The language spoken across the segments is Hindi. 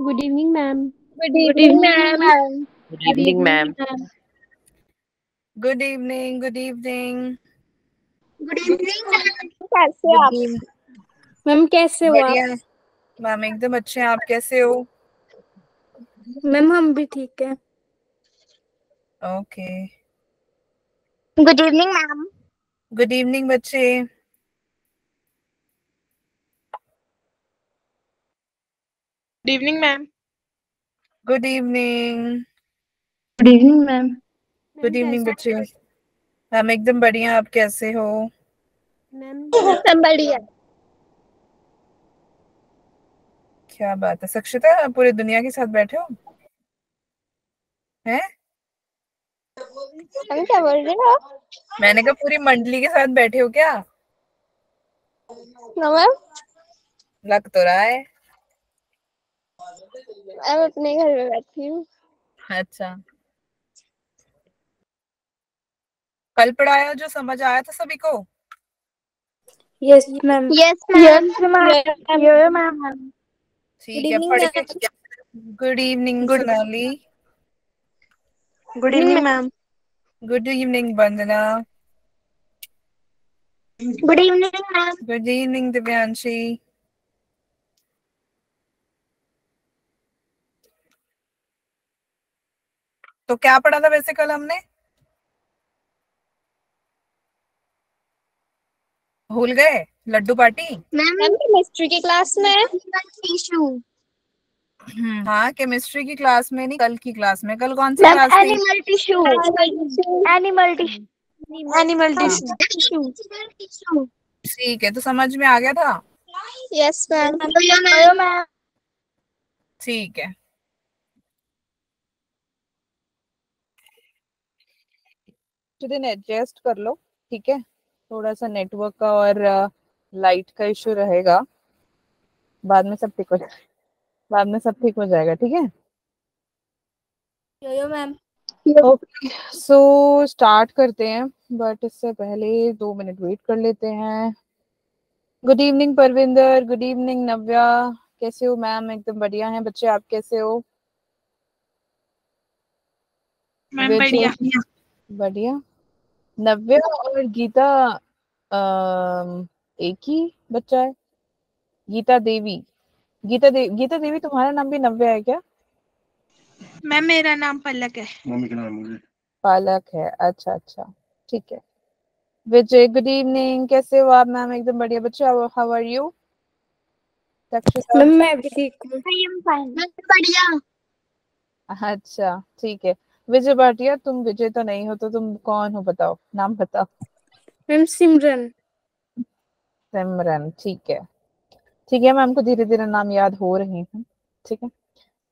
Good evening, ma'am. Good evening, ma'am. Good evening, ma'am. ma'am. Good evening. Good evening. Good evening, ma'am. कैसे Good आप? evening. मैम कैसे हो आप? बढ़िया है मैम, एकदम अच्छे हैं। आप कैसे हो? मैम हम भी ठीक है। Okay. Good evening, ma'am. Good evening बच्चे। Good evening, ma'am. Good evening. Good evening ma'am. Good evening बच्चे। मैम एकदम बढ़िया। आप कैसे हो? मैम सब बढ़िया। क्या बात है सक्षिता, आप पूरी दुनिया के साथ बैठे हो हैं? हम क्या बोल रहे हो? मैंने कहा पूरी मंडली के साथ बैठे हो क्या? मैम लग तो रहा है। मैं अपने घर में बैठी हूँ। अच्छा, कल पढ़ाया जो समझ आया था सभी को? Yes ma'am. Yes, ma'am. Yo ma'am. ठीक है, पढ़ के। Good evening Sonali. Good evening ma'am. Good evening Vandana. Good evening, ma'am. Good evening Divyanshi. तो क्या पढ़ा था वैसे कल हमने? भूल गए? लड्डू पार्टी। मैम केमिस्ट्री की क्लास में टिश्यू। हाँ, केमिस्ट्री की क्लास में नहीं, कल की क्लास में। कल कौन सी मैम क्लास थी? Animal tissue. Animal tissue. ठीक है, तो समझ में आ गया था। Yes ma'am. ठीक है, तो दिन एडजस्ट कर लो। ठीक है, थोड़ा सा नेटवर्क का और लाइट का इशू रहेगा। बाद में सब ठीक हो जाएगा। बाद में सब ठीक हो जाएगा। ठीक है। यो मैम। ओके, सो स्टार्ट करते हैं, बट इससे पहले 2 मिनट वेट कर लेते हैं। Good evening Parvinder. Good evening Navya. कैसे हो मैम? एकदम बढ़िया है बच्चे। आप कैसे हो? मैम बढ़िया। बढ़िया। नव्या और गीता एक ही बच्चा है? गीता देवी। गीता देवी तुम्हारा नाम भी नव्या है क्या? मैम मेरा नाम पलक है। मम्मी का नाम मुझे पालक है। अच्छा अच्छा, ठीक है। Vijay good evening. कैसे हो आप मैम? एकदम बढ़िया बच्चे। How are you? Dakshita. Ma'am मैं भी ठीक हूँ। I am fine. बढ़िया। अच्छा ठीक है। विजय भाटिया, तुम विजय तो नहीं हो, तो तुम कौन हो? बताओ, नाम बताओ। मैम सिमरन। सिमरन, ठीक है। ठीक है, मैम को धीरे धीरे नाम याद हो रहे हैं। ठीक है।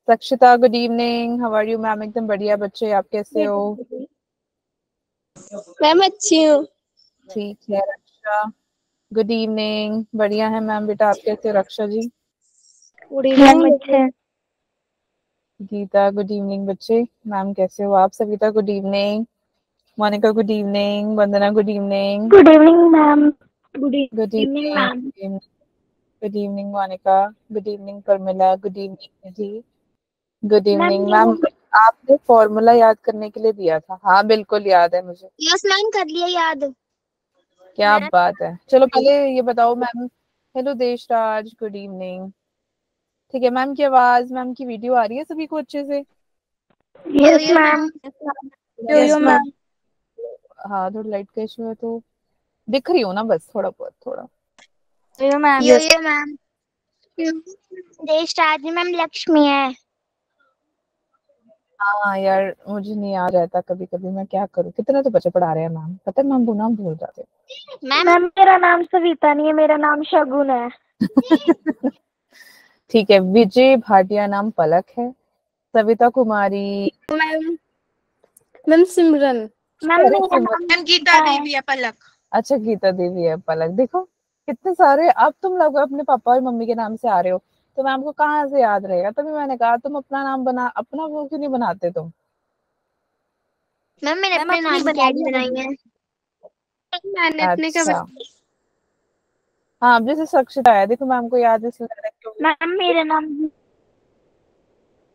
Sakshita good evening. How are you ma'am? एकदम बढ़िया बच्चे। आप कैसे हो? मैम अच्छी हूँ। ठीक है। Raksha good evening. बढ़िया है मैम। बेटा आप कैसे हो Raksha ji? Good evening. Geeta good evening बच्चे। मैम कैसे हो आप? Savita good evening. Monika good evening. Vandana good evening. Good evening ma'am. Good good evening ma'am. Evening. Good evening Monika. Good evening Parmila. Good evening Nidhi. Good evening ma'am. आपने फॉर्मूला याद करने के लिए दिया था। हाँ बिल्कुल याद है मुझे। यस मैम कर लिया याद। क्या बात है। चलो पहले ये बताओ ma'am. Hello Deshraj good evening. ठीक है, मैम की आवाज, मैम की वीडियो आ रही है सभी को अच्छे से? Yes ma'am. Yo ma'am. हाँ, थोड़ा लाइट का इशू है तो दिख रही हो ना, बस थोड़ा बहुत थोड़ा। यो मैम। Yo ma'am. देश राज मैम लक्ष्मी है। हाँ यार, मुझे नहीं याद रहता कभी कभी, मैं क्या करूँ। कितने तो बच्चे पढ़ा रहे हैं मैम, पता है मैम वो नाम भूल जाते मैम मेरा नाम सविता नहीं है, मेरा नाम शगुन है। हैं। ठीक है, विजय भाटिया नाम पलक है। सविता कुमारी। मैम सिमरन। मैम अरे मेरा नाम मैम गीता देवी है पलक। अच्छा, गीता देवी है पलक। देखो कितने सारे। अब तुम लोग अपने पापा और मम्मी के नाम से आ रहे हो, तो मैम को कहाँ से याद रहेगा? तभी मैंने कहा तुम अपना नाम बना, अपना वो क्यों नहीं बनाते तुम? मैम मैंने अपने नाम की आईडी बनाई है। मैंने अपने का अच्छा हाँ, अब जैसे सक्षिता है, देखो मैम को याद इसलिए लग रहा है कि मैम मेरा नाम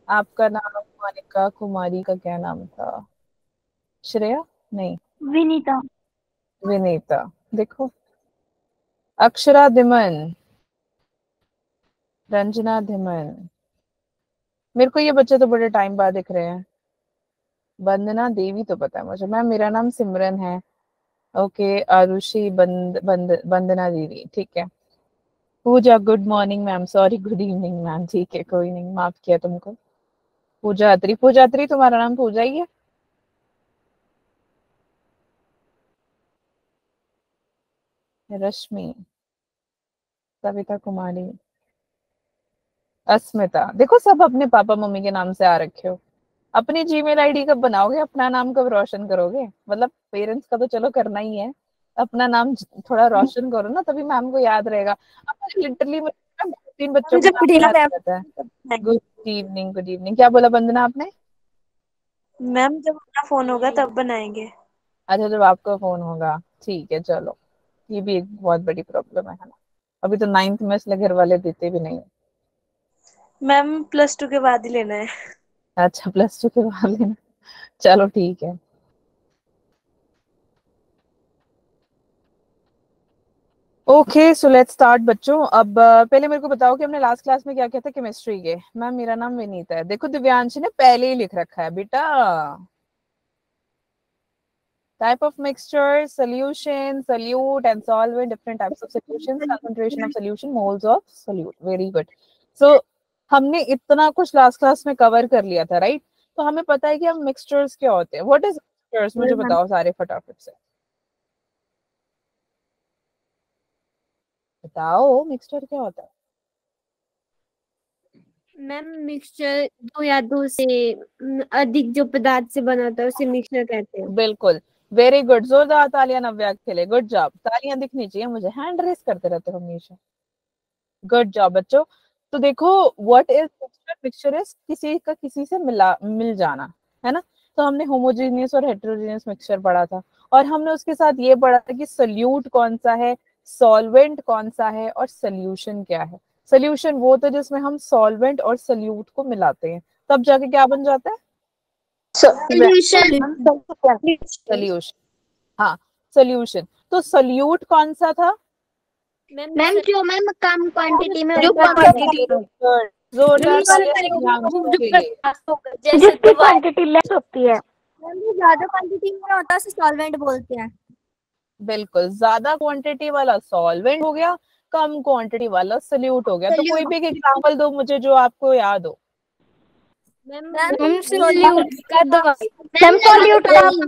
आपका नाम मोनिका कुमारी का क्या नाम था? श्रेया नहीं, विनीता। विनीता। देखो, अक्षरा धीमन, रंजना धीमन। मेरे को ये बच्चे तो बड़े टाइम बाद दिख रहे हैं। वंदना देवी तो पता है मुझे मैम, मेरा नाम सिमरन है। ओके, आरुषि वंदना दीदी, ठीक है। Pooja good morning ma'am, sorry good evening ma'am, ठीक है कोई नहीं, माफ किया तुमको। पूजा अत्री, पूजा अत्री तुम्हारा नाम पूजा ही है? रश्मि, सविता कुमारी, अस्मिता। देखो सब अपने पापा मम्मी के नाम से आ रखे हो। अपनी जीमेल आईडी कब बनाओगे? अपना नाम कब रोशन करोगे? मतलब पेरेंट्स का तो चलो करना ही है, अपना नाम थोड़ा रोशन करो ना, तभी मैम को याद रहेगा। लिटरली 3 बच्चों का नाम याद रहता है। Good evening, good evening. क्या बोला वंदना आपने? मैम जब अपना फोन होगा तब बनाएंगे। अच्छा, जब आपका फोन होगा, ठीक है चलो। ये भी एक बहुत बड़ी प्रॉब्लम है ना। अभी तो 9th में इसलिए घर वाले देते भी नहीं। मैम +2 के बाद ही लेना है। अच्छा, +2 के बाद लेना, चलो ठीक है। ओके सो लेट्स स्टार्ट बच्चों। अब पहले मेरे को बताओ कि हमने लास्ट क्लास में क्या किया था केमिस्ट्री के। मैम मेरा नाम विनीता है। देखो दिव्यांश ने पहले ही लिख रखा है बेटा। Type of mixture, solution, solute and solvent, different types of solutions, concentration of solution, moles of solute. Very good. So हमने इतना कुछ लास्ट क्लास में कवर कर लिया था, राइट? तो हमें पता है कि हम मिक्सचर्स क्या होते हैं। What is mixtures? मुझे बताओ सारे फटाफट से बताओ, मिक्सचर क्या होता है? मैम मिक्सचर दो या दो से अधिक जो पदार्थ से बना होता है उसे मिक्सचर कहते हैं। बिल्कुल, वेरी गुड। जोरदार तालियां नव्या के लिए, गुड जॉब। तालियां दिखनी चाहिए मुझे, हैंड रेस करते रहते हो हमेशा। गुड जॉब बच्चों। तो देखो what is mixture? Mixture is किसी का किसी से मिल जाना, है ना? तो हमने होमोजेनियस और हेटेरोजेनियस मिक्सचर पढ़ा था, और हमने उसके साथ ये पढ़ा था कि सोल्यूट कौन सा है, सॉल्वेंट कौन सा है, और सोल्यूशन क्या है। सोल्यूशन वो होता है जिसमें हम सॉल्वेंट और सोल्यूट को मिलाते हैं, तब जाके क्या बन जाता है? सोल्यूशन। सोल्यूशन। हाँ, सोल्यूशन। तो सोल्यूट कौन सा था? मैम जो मैम कम क्वांटिटी में जो क्वांटिटी, जोरदार जिसकी क्वांटिटी लेस होती है। ज्यादा क्वांटिटी में होता है उसे सॉल्वेंट बोलते हैं। बिल्कुल, ज्यादा क्वांटिटी वाला सॉल्वेंट हो गया, कम क्वांटिटी वाला सोल्यूट हो गया। तो कोई भी एक एग्जांपल दो मुझे जो आपको याद हो। मैम सोल्यूट का दवाई, मैम सोल्यूट का पानी,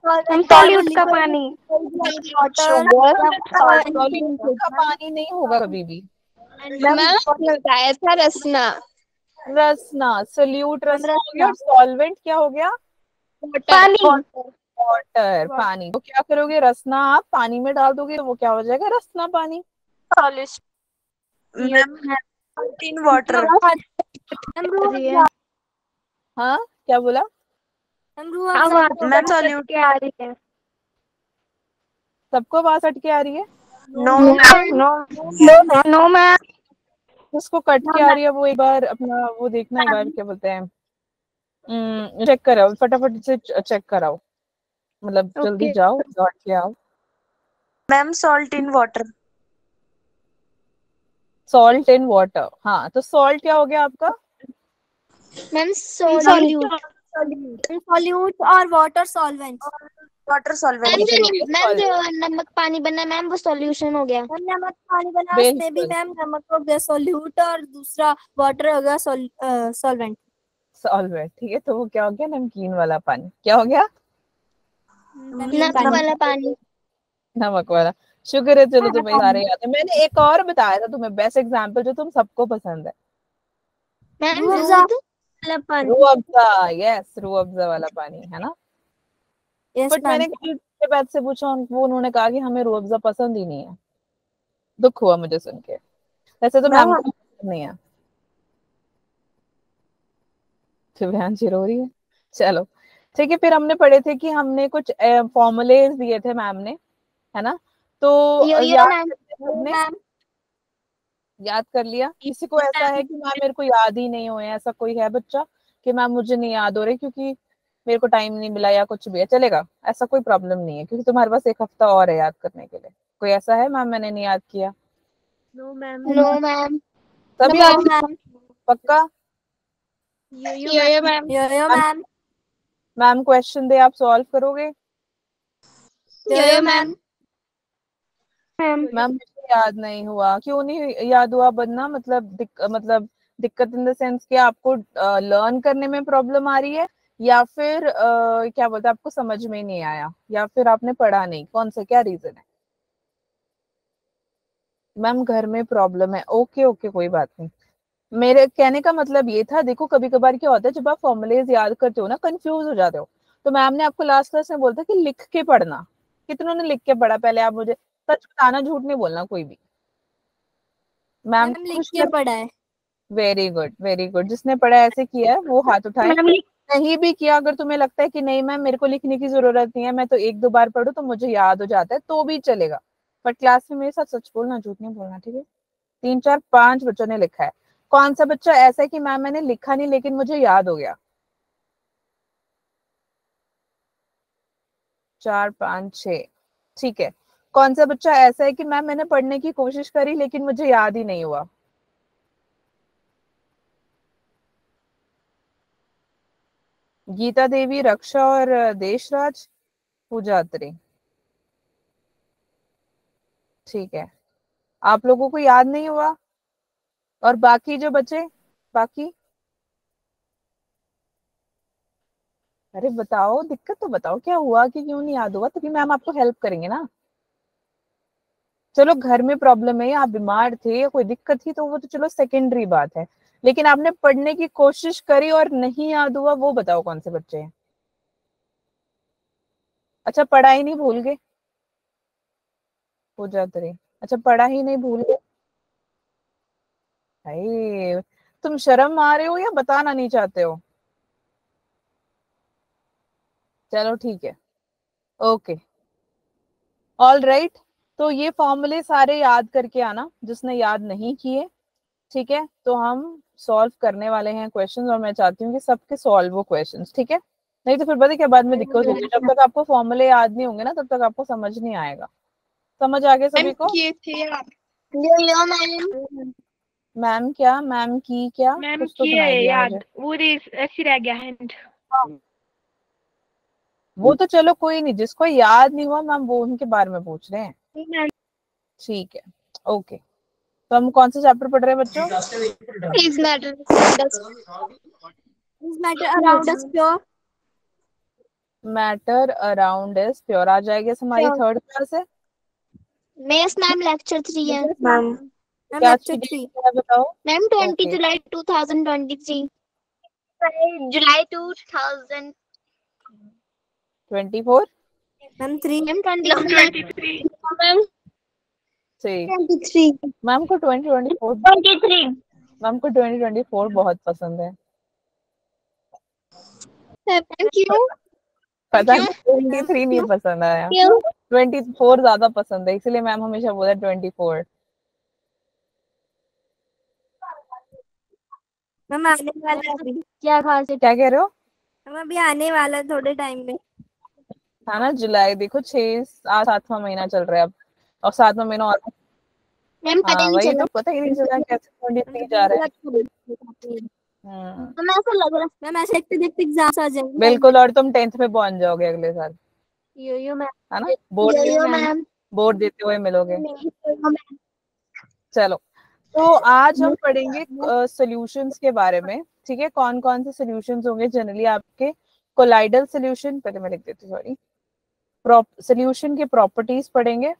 मैम सोल्यूट का पानी, सॉल्यूट का पानी नहीं होगा कभी भी। मैम बताया था रसना। रसना, सोल्यूट रसना हो गया, और सॉल्वेंट क्या हो गया? पानी। वाटर, पानी। तो क्या करोगे? रसना आप पानी में डाल दोगे तो वो क्या हो जाएगा? रसना पानी। Ma'am 3 water. हाँ, क्या बोला? मैम सोल्यूट आ रही है। सबको आवाज हट के आ रही है? No no ma'am. जिसको कट के आ रही है वो एक बार अपना वो देखना, एक बार क्या बोलते हैं, चेक कराओ फटाफट से, चेक कराओ, मतलब जल्दी जाओ लौट के आओ। Ma'am salt in water. Salt in water, हाँ। तो सॉल्ट क्या हो गया आपका? Ma'am solute. सॉल्यूट और water solvent. Water solvent. Ma'am जो नमक पानी बना मैम वो सॉल्यूशन हो गया। नमक पानी बना उसमें भी मैम नमक हो गया सॉल्यूट, और दूसरा वाटर हो गया सॉल्वेंट। सॉल्वेंट, ठीक है। तो वो क्या हो गया? नमकीन वाला पानी। क्या हो गया? नमक वाला पानी। नमक वाला। शुक्र है, चलो तुम्हें सारे याद है। मैंने एक और बताया था तुम्हें बेस्ट एग्जांपल जो तुम सबको पसंद है। मैम रूह अफ़ज़ा, यस, रूह अफ़ज़ा वाला पानी, है ना? बट मैंने किसी के बैच से पूछा, वो उन्होंने कहा कि हमें रूह अफ़ज़ा पसंद ही नहीं है। दुख हुआ मुझे सुन के। वैसे तो मैम को पसंद नहीं है। शिव्यांशी रो रही है। चलो ठीक है। फिर हमने पढ़े थे कि हमने कुछ फॉर्मूलेज दिए थे मैम ने, है ना? तो याद हमने याद कर लिया? किसी को ऐसा है कि मैम मेरे को याद ही नहीं हुए, ऐसा कोई है बच्चा कि मैम मुझे नहीं याद हो रही क्योंकि मेरे को टाइम नहीं मिला या कुछ भी है? चलेगा, ऐसा कोई प्रॉब्लम नहीं है क्योंकि तुम्हारे पास एक हफ्ता और है याद करने के लिए। कोई ऐसा है मैम मैंने नहीं याद किया? No ma'am. No ma'am. सभी नो याद? मैम। पक्का? Yo ma'am. Yo ma'am. Ma'am question दे, आप सॉल्व करोगे? यो मैम। मैम मुझे याद नहीं हुआ। क्यों नहीं याद हुआ? बनना मतलब दिक्कत इन द सेंस कि आपको लर्न करने में प्रॉब्लम आ रही है, या फिर क्या बोलते हैं, आपको समझ में नहीं आया, या फिर आपने पढ़ा नहीं? कौन सा, क्या रीजन है? मैम घर में प्रॉब्लम है, ओके ओके कोई बात नहीं। मेरे कहने का मतलब ये था, देखो कभी कभार क्या होता है जब आप फॉर्मूलेज याद करते हो ना, कंफ्यूज हो जाते हो। तो मैम ने आपको लास्ट क्लास में बोलता कि लिख के पढ़ना। कितनों ने लिख के पढ़ा पहले? आप मुझे सच बताना, झूठ नहीं बोलना कोई भी। मैम मैम लिख खुश के कर। पढ़ा है। Very good very good. जिसने पढ़ा ऐसे किया है वो हाथ उठाए। नहीं भी किया, अगर तुम्हें लगता है कि नहीं मैम मेरे को लिखने की जरूरत नहीं है, मैं तो एक दो बार पढ़ू तो मुझे याद हो जाता है, तो भी चलेगा। पर क्लास में मेरे साथ सच बोलना, झूठ नहीं बोलना, ठीक है? 3 4 5 बच्चों ने लिखा है। कौन सा बच्चा ऐसा है कि मैम मैंने लिखा नहीं लेकिन मुझे याद हो गया? 4 5 6, ठीक है। कौन सा बच्चा ऐसा है कि मैम मैंने पढ़ने की कोशिश करी लेकिन मुझे याद ही नहीं हुआ? गीता देवी, रक्षा और देशराज, पूजा अत्री, ठीक है। आप लोगों को याद नहीं हुआ? और बाकी जो बचे, बाकी? अरे बताओ, दिक्कत तो बताओ, क्या हुआ कि क्यों नहीं याद हुआ? तभी मैम आपको हेल्प करेंगे ना। चलो घर में प्रॉब्लम है, या आप बीमार थे या कोई दिक्कत थी, तो वो तो चलो सेकेंडरी बात है। लेकिन आपने पढ़ने की कोशिश करी और नहीं याद हुआ, वो बताओ कौन से बच्चे हैं? अच्छा पढ़ाई नहीं भूल गए? हो जाते रहे। अच्छा पढ़ा ही नहीं भूल गए? भाई तुम शर्म आ रहे हो या बताना नहीं चाहते हो? चलो ठीक है, ओके, ऑल राइट। तो ये फॉर्मूले सारे याद करके आना जिसने याद नहीं किए, ठीक है? तो हम सॉल्व करने वाले हैं क्वेश्चंस, और मैं चाहती हूँ कि सबके सॉल्व वो क्वेश्चंस, ठीक है? नहीं तो फिर पता है क्या बाद में दिक्कत होगी, जब तक आपको फॉर्मूले याद नहीं होंगे ना तब तक आपको समझ नहीं आएगा। समझ आ गया सभी को? किए थे यार। यो मैम। मैम क्या? मैम की क्या? मैम कुछ तो किए सुनाई दिया मुझे। याद, वो रेस ऐसी रह गया हैंड। वो तो चलो कोई नहीं, जिसको याद नहीं हुआ मैम वो उनके बारे में पूछ रहे हैं, ठीक है, ओके। तो हम कौन सा चैप्टर पढ़ रहे हैं बच्चों? Please matter around us. Please matter around us pure. Matter around is pure. आ जाएगी हमारी Sure. थर्ड क्लास है। Miss मैम लेक्चर 3 है। मैम क्या लेक्चर अच्छी थ्री। डेट है बताओ? मैम 20 ओके, जुलाई 2023। जुलाई 2000। 24। मैम 3। मैम 23। मैम ठीक। 23। मैम को 2024, 23। मैम को 2024 बहुत पसंद है। Thank you. पता क्यों? नहीं 23 नहीं पसंद आया, क्यों? 24 ज्यादा पसंद है, इसलिए मैम हमेशा बोला 24। मैम आने वाला है अभी। क्या खास है? क्या कह रहे हो? मैम अभी आने वाला है थोड़े टाइम में। था ना जुलाई, देखो 7वां महीना चल रहा है अब, और 7वां महीना और। मैम पता हाँ नहीं वही चला। तो, पता ही नहीं चला कैसे 23 जा रहा है। हम्म, मैम ऐसा लग रहा मैम ऐसे देखते देखते एग्जाम्स आ जाएंगे। बिल्कुल, और तुम 10th में पहुंच जाओगे अगले साल, है। यो मैम। है ना? बोर्ड यो मैम। बोर्ड देते हुए मिलोगे। चलो, तो आज हम पढ़ेंगे सॉल्यूशंस के बारे में, ठीक है? कौन कौन से सॉल्यूशंस होंगे जनरली आपके? कोलाइडल सॉल्यूशन, पहले मैं लिख देती हूँ, सॉरी। सॉल्यूशन के प्रॉपर्टीज पढ़ेंगे,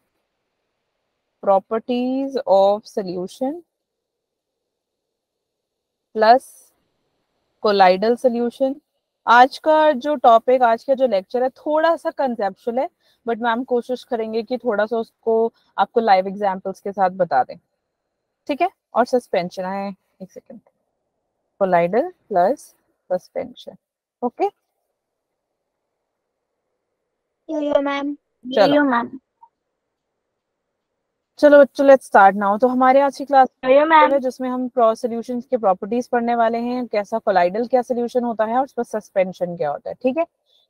properties of solution plus colloidal solution. आज का जो टॉपिक, आज का जो लेक्चर है थोड़ा सा कंसेप्चुअल है, बट मैम कोशिश करेंगे कि थोड़ा सा उसको आपको लाइव एग्जांपल्स के साथ बता दें, ठीक है? और सस्पेंशन है, एक second, colloidal plus suspension, okay? Yo ma'am. चलो यो मैम। चलो बच्चों लेट्स स्टार्ट नाउ। तो हमारे आज की क्लास मैम है जिसमें हम क्रॉस सॉल्यूशंस के प्रॉपर्टीज पढ़ने वाले हैं, कैसा कोलाइडल क्या सॉल्यूशन होता है और उसका सस्पेंशन क्या होता है। ठीक है,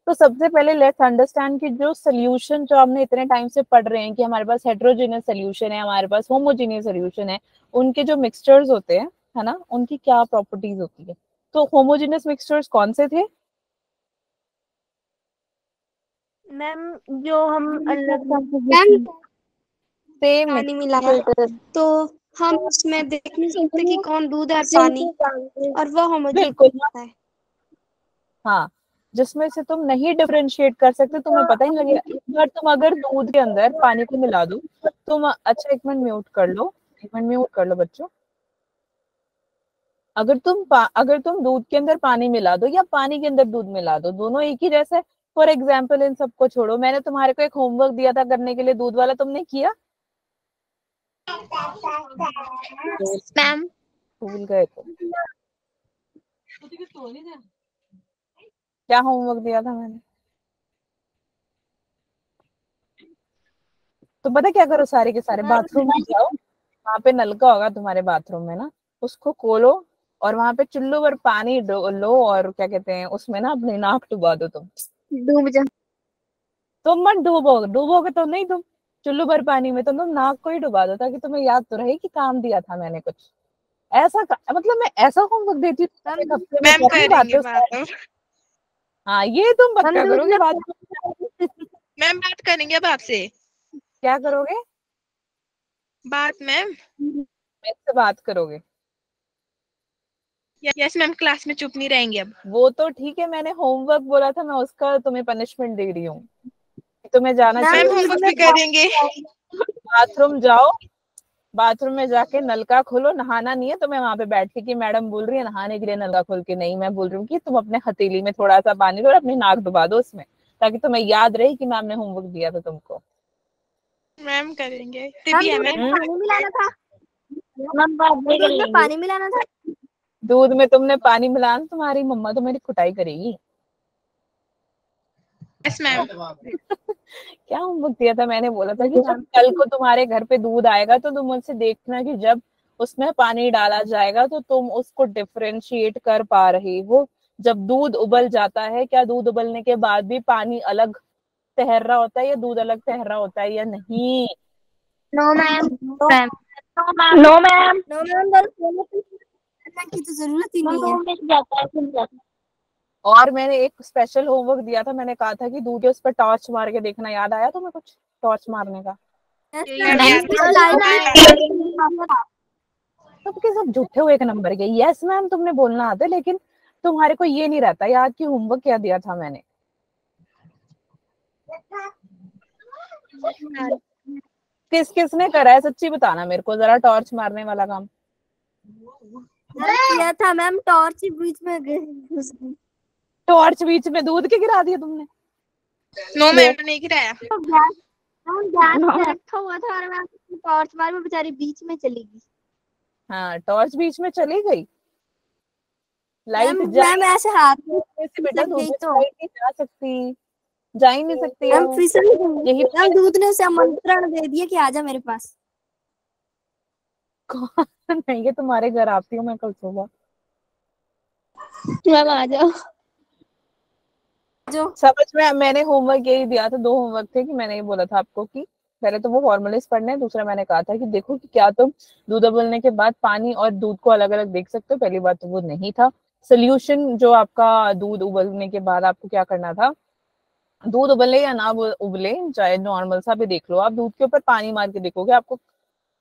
तो सबसे पहले लेट्स अंडरस्टैंड कि जो सॉल्यूशन जो हमने इतने टाइम से पढ़ रहे हैं कि हमारे पास हेटेरोजेनियस सॉल्यूशन है, हमारे पास होमोजेनियस सॉल्यूशन है, उनके जो मिक्सचर्स होते हैं है ना, उनकी क्या प्रॉपर्टीज होती है। तो होमोजेनियस मिक्सचर्स कौन से थे? मैम जो हम अलग सेम पानी मिला तो हम उसमें देख नहीं सकते कि कौन दूध है पानी, और वो होमोजेनियस बिल्कुल होता है। हाँ, जिसमें से तुम नहीं डिफरेंशिएट कर सकते, तुम्हें पता ही नहीं लगेगा। एक बार तुम अगर दूध के अंदर पानी को मिला दो, तुम अच्छा एक मिनट म्यूट कर लो, एक मिनट म्यूट कर लो बच्चों। अगर तुम दूध के अंदर पानी मिला दो या पानी के अंदर दूध मिला दो, दोनों एक ही जैसे। फॉर एग्जाम्पल इन सबको छोड़ो, मैंने तुम्हारे को एक होमवर्क दिया था करने के लिए, दूध वाला, तुमने किया? मैम भूल गए तो क्या होमवर्क दिया था मैंने? तो पता क्या करो, सारे के सारे बाथरूम में जाओ, वहां पे नलका होगा तुम्हारे बाथरूम में ना, उसको खोलो और वहां पे चुल्लू पर पानी लो और क्या कहते हैं उसमें ना अपनी नाक डुबा दो। डूब जा। तुम मत डूबोगे तो नहीं, तुम चुल्लू भर पानी में तुम नाक को ही डुबा दो, ताकि तुम्हें याद तो रहे कि काम दिया था मैंने कुछ ऐसा मतलब मैं ऐसा होमवर्क देती हूँ एक हफ्ते में, मैम कैसी करेंगे बात है। बात। हाँ, ये तुम पक्का करोगे बात। मैम बात करेंगे अब आपसे। क्या करोगे? बात मैम। मेरे से बात करोगे? यस मैम, क्लास में चुप नहीं रहेंगे अब। वो तो ठीक है, मैंने होमवर्क बोला था, मैं उसका तुम्हें पनिशमेंट दे रही हूँ। तुम्हें जाना मैम चाहिए, होमवर्क भी करेंगे। बाथरूम जाओ, बाथरूम में जाके नलका खोलो। नहाना नहीं है तुम्हें वहां पे बैठ के कि मैडम बोल रही है नहाने के लिए नलका खोल के, नहीं, मैं बोल रही हूँ कि तुम अपने हथेली में थोड़ा सा पानी लो और अपनी नाक डुबा दो उसमें, ताकि तुम्हें याद रहे कि मैम ने होमवर्क दिया था तुमको। मैम करेंगे, टिप है मैम। पानी मिलाना था। पानी मिलाना था। दूध में तुमने पानी मिलाना, तुम्हारी मम्मा तो मेरी कुटाई करेगी। Yes ma'am. क्या होमवर्क दिया था मैंने? बोला था कि जब कल को तुम्हारे घर पे दूध आएगा तो तुम मुझसे देखना कि जब उसमें पानी डाला जाएगा तो तुम उसको डिफरेंशिएट कर पा रही हो। जब दूध उबल जाता है, क्या दूध उबलने के बाद भी पानी अलग तैर रहा होता है या दूध अलग तैर रहा होता है या नहीं? No ma'am. No ma'am no ma'am, की तो जरूरत ही नहीं है। और मैंने एक स्पेशल होमवर्क दिया था, मैंने कहा था कि दूध के उस पर टॉर्च मार के देखना। याद आया तुम्हें कुछ टॉर्च मारने का? सबके सब झूठे हुए एक नंबर के। यस मैम तुमने बोलना आता है, लेकिन तुम्हारे को ये नहीं रहता याद कि होमवर्क क्या दिया था मैंने। किस किसने करा है सच्ची बताना मेरे को जरा, टॉर्च मारने वाला काम किया था मैम, टॉर्च बीच में घुस गई। टॉर्च बीच में दूध के गिरा दिया तुमने? नो मैम नहीं गिराया। रखा हुआ था और मैम टॉर्च मार में बेचारी बीच में चली गई। हाँ, टॉर्च बीच में चली गई। लाइट मैम ऐसे हाथ में से बेटा लग दूध गई में तो लाइट नहीं जा सकती, जा ही नहीं सकती मैम वो। फिसल गई। यही मैम दूध ने उसे आमंत्रण दे दिया कि आजा मेरे पास। नहीं, ये तुम्हारे घर आती हूँ मैं कल सुबह। मैम आ जाओ। जो समझ में, मैंने होमवर्क यही दिया था, 2 होमवर्क थे कि मैंने ये बोला था आपको कि पहले तो वो फॉर्मूलेस पढ़ने हैं, दूसरा मैंने कहा था कि देखो कि क्या तुम दूध उबलने के बाद पानी और दूध को अलग अलग देख सकते हो। पहली बात तो वो नहीं था सोल्यूशन। जो आपका दूध उबलने के बाद आपको क्या करना था, दूध उबले या ना उबले, चाहे नॉर्मल सा भी देख लो, आप दूध के ऊपर पानी मार के देखोगे, आपको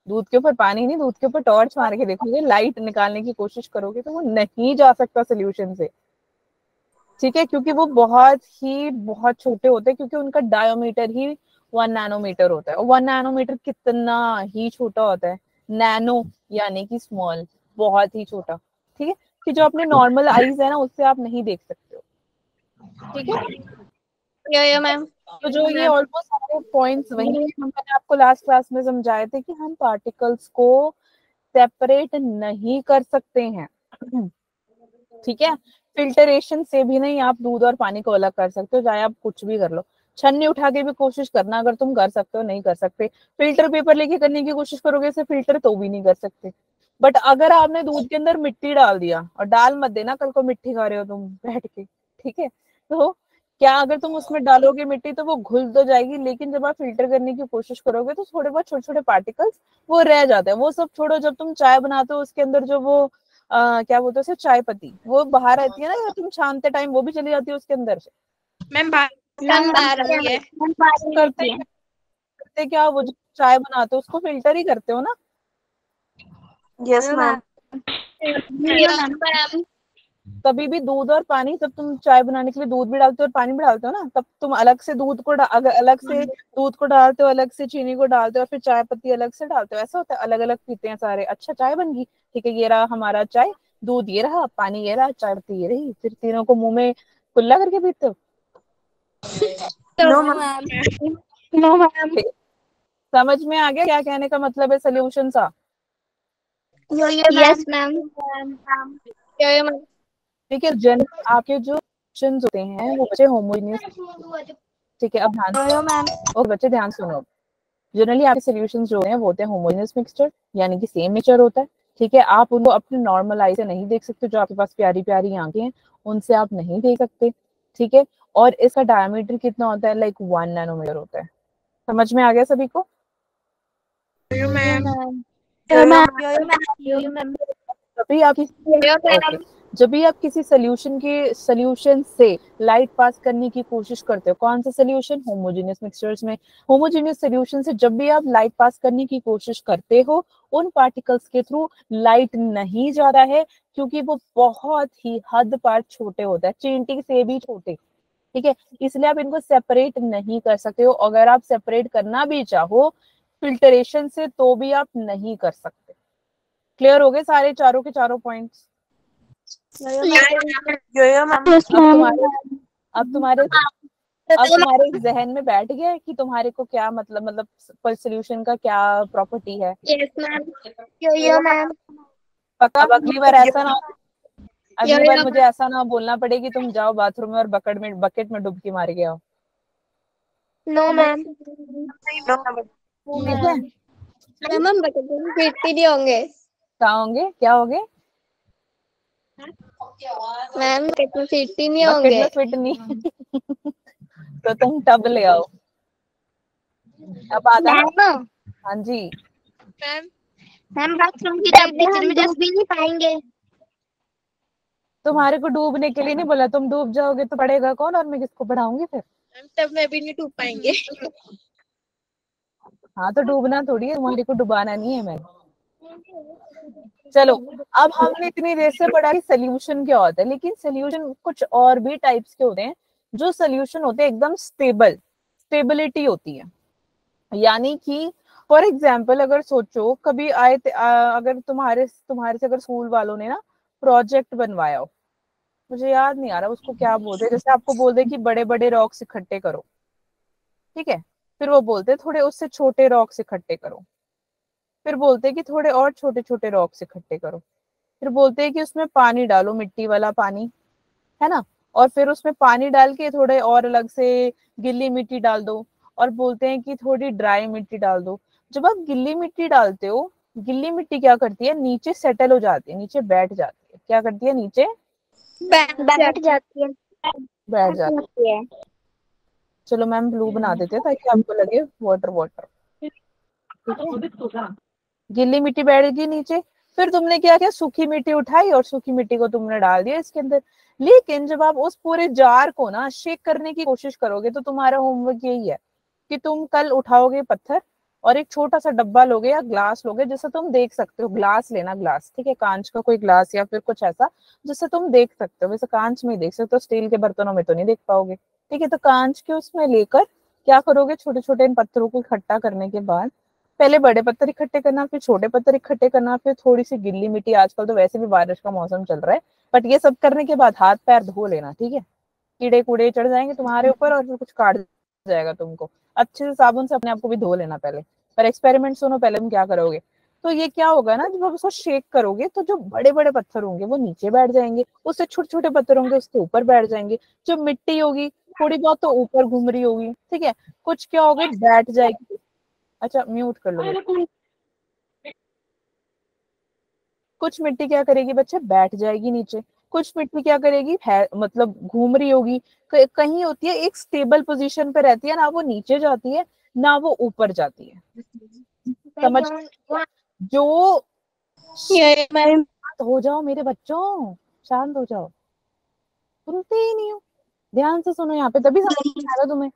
दूध के ऊपर पानी नहीं, दूध के ऊपर टॉर्च मार के देखोगे, लाइट निकालने की कोशिश करोगे तो वो नहीं जा सकता सोल्यूशन से। ठीक है, क्योंकि वो बहुत छोटे होते हैं, क्योंकि उनका डायोमीटर ही 1 नैनोमीटर होता है। और 1 नैनोमीटर कितना ही छोटा होता है। नैनो यानी कि स्मॉल, बहुत ही छोटा। ठीक है, कि जो अपने नॉर्मल आईज है ना उससे आप नहीं देख सकते हो। ठीक है, मैम तो जो ये ऑलमोस्ट सारे पॉइंट्स वही मैंने आपको लास्ट क्लास में समझाए थे कि हम पार्टिकल्स को सेपरेट नहीं कर सकते हैं। ठीक है, फिल्टरेशन से भी नहीं आप दूध और पानी को अलग कर सकते हो, चाहे आप कुछ भी कर लो। छन्नी उठा के भी कोशिश करना, अगर तुम कर सकते हो, नहीं कर सकते। फिल्टर पेपर लेके करने की कोशिश करोगे इसे फिल्टर तो भी नहीं कर सकते। बट अगर आपने दूध के अंदर मिट्टी डाल दिया, और डाल मत देना कल को मिट्टी खा रहे हो तुम बैठ के, ठीक है, तो क्या अगर तुम उसमें डालोगे मिट्टी तो वो घुल तो जाएगी, लेकिन जब आप फिल्टर करने की कोशिश करोगे तो थोड़े बहुत छोटे छोटे पार्टिकल्स वो रह जाते हैं। वो सब छोड़ो, जब तुम चाय बनाते हो उसके अंदर जो वो क्या बोलते हैं उसे, चाय पत्ती, वो बाहर रहती है ना, या तुम छानते टाइम वो भी चली जाती है उसके अंदर से। मैम बाहर आती है। करते क्या, वो जो चाय बनाते हो उसको फिल्टर ही करते हो ना। Yes ma'am. कभी भी दूध और पानी, जब तुम चाय बनाने के लिए दूध भी डालते हो और पानी भी डालते हो ना, तब तुम अलग से दूध को अलग से दूध को डालते हो, अलग से चीनी को डालते हो, और फिर चाय पत्ती अलग से डालते हो। ऐसा होता है, अलग अलग पीते हैं सारे। अच्छा चाय बन गई, ठीक है, ये रहा हमारा चाय, दूध ये रहा, पानी ये रहा, चाय पत्ती ये रही, फिर तीनों को मुंह में कुल्ला करके पीते हो। No ma'am. No ma'am. समझ में आ गया क्या कहने का मतलब है सोल्यूशन सा? Yes ma'am. ठीक है, जन आपके जो क्वेश्चंस होते हैं वो बच्चे होमोजेनियस, ठीक है, अब ध्यान और बच्चे ध्यान सुनो। जनरली आपके सॉल्यूशंस जो हैं वो होते हैं होमोजेनियस मिक्सचर, यानी कि सेम नेचर होता है, ठीक है। आप उनको अपने नॉर्मल आई से नहीं देख सकते, जो आपके पास प्यारी प्यारी आंखें हैं उनसे आप नहीं देख सकते, ठीक है। और इसका डायमीटर कितना होता है, लाइक 1 नैनोमीटर होता है। समझ में आ गया सभी को? तभी आप जब भी आप किसी सोल्यूशन से लाइट पास करने की कोशिश करते हो, कौन सा सोल्यूशन, होमोजेनियस मिक्सचर्स में, होमोजेनियस सोल्यूशन से जब भी आप लाइट पास करने की कोशिश करते हो, उन पार्टिकल्स के थ्रू लाइट नहीं जा रहा है, क्योंकि वो बहुत ही हद पार छोटे होते हैं, चींटी से भी छोटे, ठीक है। इसलिए आप इनको सेपरेट नहीं कर सकते हो। अगर आप सेपरेट करना भी चाहो फिल्टरेशन से तो भी आप नहीं कर सकते। क्लियर हो गए सारे चारों के चारों पॉइंट्स? अब तुम्हारे जहन में बैठ गया है कि तुम्हारे को क्या मतलब सोल्यूशन का क्या प्रॉपर्टी है? पक्का? अब अगली बार मुझे ऐसा ना बोलना पड़े कि तुम जाओ बाथरूम में और बकेट में डुबकी मार के आओ। No ma'am. ठीक है, मैम बकेट में फिट नहीं होंगे। कहाँ होंगे, क्या होंगे? मैम बकेट में फिट ही नहीं बकेट होंगे। में फिट नहीं तो तुम टब ले आओ। अब आता है? हाँ जी मैम बाथरूम की टेम्परेचर में जस्ट भी नहीं पाएंगे। तुम्हारे को डूबने के लिए नहीं बोला, तुम डूब जाओगे तो पढ़ेगा कौन, और मैं किसको पढ़ाऊंगी फिर? तब में भी नहीं डूब पाएंगे। हाँ तो डूबना थोड़ी है, तुम्हारे को डुबाना नहीं है मैंने। चलो, अब हमने इतनी देर से पढ़ा कि सोल्यूशन क्या होता है, लेकिन सोल्यूशन कुछ और भी टाइप्स के होते हैं। जो सोल्यूशन होते हैं एकदम स्टेबिलिटी होती है, यानी कि फॉर एग्जाम्पल अगर सोचो कभी अगर तुम्हारे से अगर स्कूल वालों ने ना प्रोजेक्ट बनवाया हो, मुझे याद नहीं आ रहा उसको क्या बोलते हैं, जैसे आपको बोल दे कि बड़े बड़े रॉक्स इकट्ठे करो, ठीक है, फिर वो बोलते हैं थोड़े उससे छोटे रॉक्स इकट्ठे करो, फिर बोलते हैं कि थोड़े और छोटे छोटे रॉक्स इकट्ठे करो, फिर बोलते हैं कि उसमें पानी डालो, मिट्टी वाला पानी, है ना, और फिर उसमें पानी डाल के थोड़े और अलग से गिल्ली मिट्टी डाल दो, और बोलते हैं कि थोड़ी ड्राई मिट्टी डाल दो। जब आप गिल्ली मिट्टी डालते हो, गिल्ली मिट्टी क्या करती है, नीचे सेटल हो जाती है, नीचे बैठ जाती है। क्या करती है, नीचे बैठ जाती है। बैठ जाती है। चलो मैम ब्लू बना देते हैं ताकि आपको लगे वाटर। गिल्ली मिट्टी बैठ गई नीचे, फिर तुमने क्या किया, सूखी मिट्टी उठाई और सूखी मिट्टी को तुमने डाल दिया इसके अंदर। लेकिन जब आप उस पूरे जार को ना शेक करने की कोशिश करोगे, तो तुम्हारा होमवर्क यही है कि तुम कल उठाओगे पत्थर और एक छोटा सा डब्बा लोगे या ग्लास लोगे, जिससे तुम देख सकते हो, ग्लास लेना, ग्लास, ठीक है, कांच का कोई ग्लास या फिर कुछ ऐसा जिससे तुम देख सकते हो। वैसे कांच में देख सकते हो, स्टील के बर्तनों में तो नहीं देख पाओगे, ठीक है। तो कांच के उसमें लेकर क्या करोगे, छोटे छोटे इन पत्थरों को इकट्ठा करने के बाद पहले बड़े पत्थर इकट्ठे करना, फिर छोटे पत्थर इकट्ठे करना, फिर थोड़ी सी गिल्ली मिट्टी, आजकल तो वैसे भी बारिश का मौसम चल रहा है, बट ये सब करने के बाद हाथ पैर धो लेना, ठीक है। कीड़े कूड़े चढ़ जाएंगे तुम्हारे ऊपर और फिर कुछ काट जाएगा तुमको, अच्छे से साबुन से अपने आप को भी धो लेना पहले। पर एक्सपेरिमेंट सुनो, पहले तुम क्या करोगे, तो ये क्या होगा ना, जब आप उसको शेक करोगे तो जो बड़े बड़े पत्थर होंगे वो नीचे बैठ जाएंगे, उससे छोटे छोटे पत्थर होंगे उसके ऊपर बैठ जाएंगे, जो मिट्टी होगी थोड़ी बहुत तो ऊपर घूम रही होगी, ठीक है, कुछ क्या होगा बैठ जाएगी। अच्छा म्यूट कर लो। कुछ मिट्टी क्या करेगी बच्चे, बैठ जाएगी नीचे, कुछ मिट्टी क्या करेगी है मतलब घूम रही होगी, कहीं होती है एक स्टेबल पोजीशन पे रहती है, ना वो नीचे जाती है ना वो ऊपर जाती है। समझ, जो मैम हो जाओ मेरे बच्चों, शांत हो जाओ, सुनते ही नहीं हो, ध्यान से सुनो यहाँ पे तभी समझ में आएगा तुम्हें।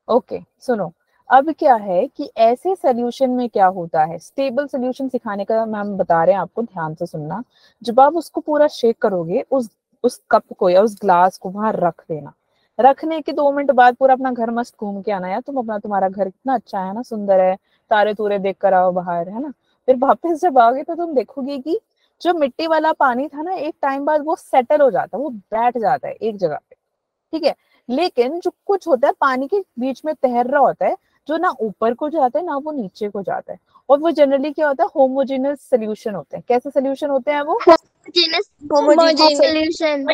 ओके सुनो, अब क्या है कि ऐसे सोल्यूशन में क्या होता है, स्टेबल सोल्यूशन सिखाने का मैम बता रहे हैं आपको, ध्यान से सुनना। जब आप उसको पूरा शेक करोगे, उस कप को या उस ग्लास को वहां रख देना, रखने के 2 मिनट बाद पूरा अपना घर मस्त घूम के आना यार, तुम अपना तुम्हारा घर कितना अच्छा है ना, सुंदर है, तारे तूरे देख कर आओ बाहर, है ना। फिर वापस जब आओगे तो तुम देखोगे कि जो मिट्टी वाला पानी था ना, एक टाइम बाद वो सेटल हो जाता है, वो बैठ जाता है एक जगह पे, ठीक है। लेकिन जो कुछ होता है पानी के बीच में तैर रहा होता है, जो ना ऊपर को जाता है ना वो नीचे को जाता है, और वो जनरली क्या होता है, होमोजेनस सोल्यूशन होते हैं। कैसे सोल्यूशन होते हैं वो, होमोजेनियस सॉल्यूशन।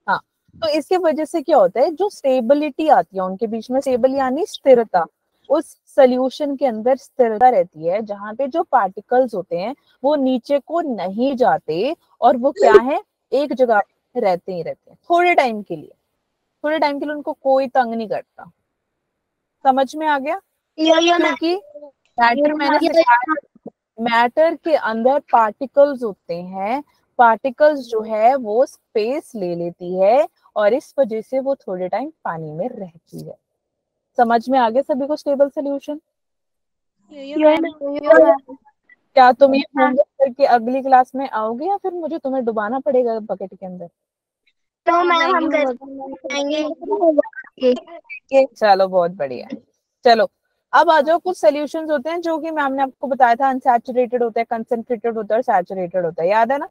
हाँ। तो इसके वजह से क्या होता है, जो स्टेबिलिटी आती है उनके बीच में, स्टेबल यानी स्थिरता, उस सोल्यूशन के अंदर स्थिरता रहती है, जहां पे जो पार्टिकल्स होते हैं वो नीचे को नहीं जाते, और वो क्या है, एक जगह रहते ही रहते हैं थोड़े टाइम के लिए, थोड़े टाइम के लिए उनको कोई तंग नहीं करता। समझ में आ गया, क्योंकि मैटर मैंने सिखाया, मैटर के अंदर पार्टिकल्स होते हैं, पार्टिकल्स जो है वो स्पेस ले लेती है, और इस वजह से वो थोड़े टाइम पानी में रहती है। समझ में आ गया सभी को स्टेबल सोल्यूशन। क्या तुम ये होमवर्क करके अगली क्लास में आओगे, या फिर मुझे तुम्हें डुबाना पड़ेगा बकेट के अंदर। तो मैम हम करेंगे। चलो बहुत बढ़िया, चलो अब आ जाओ। कुछ सोल्यूशंस होते हैं जो कि मैम ने आपको बताया था, अनसैचुरेटेड होता है, कंसंट्रेटेड होता है और सैचुरेटेड होता है, याद है ना।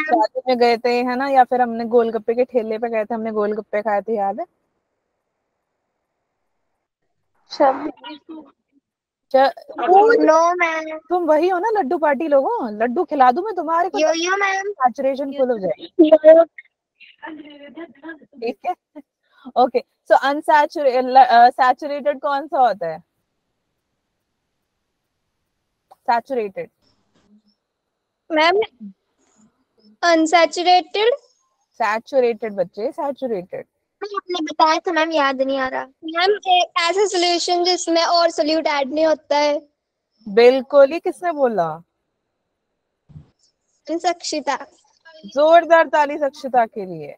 शादी में गए थे है ना, या फिर हमने गोलगप्पे के ठेले पे गए थे, हमने गोलगप्पे खाए थे, याद है। No ma'am. तुम वही हो ना लड्डू पार्टी लोगों, लड्डू खिला दूं मैं तुम्हारे को, यो मैम। सैचुरेशन फुल हो जाए, ठीक है। ओके सो सैचुरेटेड कौन सा होता है, सैचुरेटेड मैम अनसैचुरेटेड। सैचुरेटेड बच्चे, सैचुरेटेड। आपने बताया था मैम, याद नहीं आ रहा। मैम ऐसा सॉल्यूशन जिसमें और सोल्यूट ऐड नहीं होता है। बिल्कुल ही, किसने बोला, सक्षिता। जोरदार ताली सक्षिता के लिए।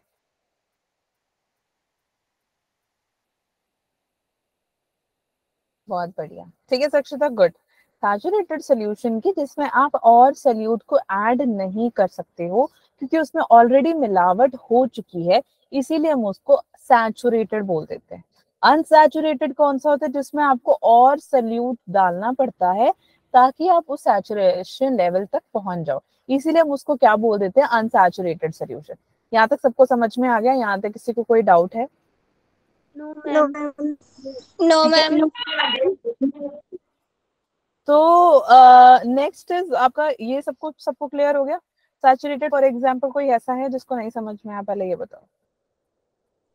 बहुत बढ़िया, ठीक है सक्षिता, गुड। सैचुरेटेड सोल्यूशन की जिसमें आप और सोल्यूट को ऐड नहीं कर सकते हो, क्योंकि उसमें ऑलरेडी मिलावट हो चुकी है, इसीलिए हम उसको सैचुरेटेड बोल देते हैं। अनसैचुरेटेड कौन सा होता है, जिसमें आपको और सोल्यूट डालना पड़ता है ताकि आप उस सैचुरेशन लेवल तक पहुंच जाओ, इसीलिए हम उसको क्या बोल देते हैं, अनसैचुरेटेड सोल्यूशन। यहाँ तक सबको समझ में आ गया, यहाँ तक किसी को कोई डाउट है। No ma'am. तो नेक्स्ट इज आपका, ये सबको क्लियर हो गया। सैचुरेटेड फॉर एग्जांपल कोई ऐसा है जिसको नहीं समझ में आया, पहले ये बताओ।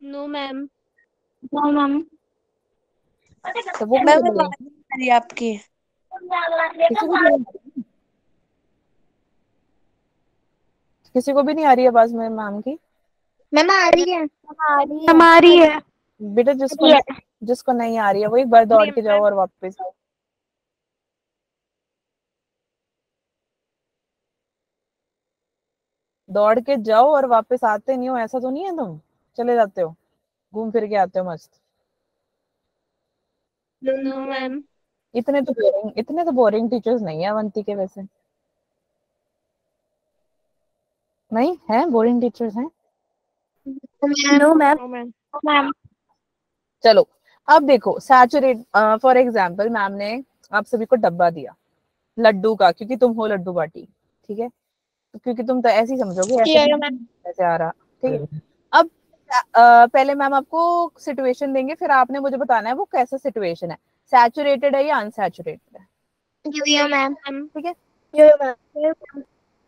No ma'am. No ma'am. तो वो आपकी किसी को भी नहीं आ रही आवाज में मैम की। मैम आ रही है। हमारी है। बेटा जिसको नहीं आ रही है वो एक बार दौड़ के जाओ और वापस आओ। दौड़ के जाओ और वापस आते नहीं हो, ऐसा तो नहीं है, तुम चले जाते हो, घूम फिर के आते हो मस्त। No ma'am. इतने तो बोरिंग टीचर्स नहीं है अवंती के, वैसे नहीं है, बोरिंग टीचर्स हैं। No ma'am. चलो अब देखो, सैचुरेट फॉर एग्जाम्पल मैम ने आप सभी को डब्बा दिया लड्डू का, क्योंकि तुम हो लड्डू पार्टी, ठीक है, तो क्योंकि तुम तो ऐसे ही समझोगे ऐसे आ रहा, ठीक है। अब पहले मैम आपको सिचुएशन देंगे, फिर आपने मुझे बताना है वो कैसा सिचुएशन है, सैचुरेटेड है या अनसैचुरेटेड है। यो मैम। ठीक है, यो मैम।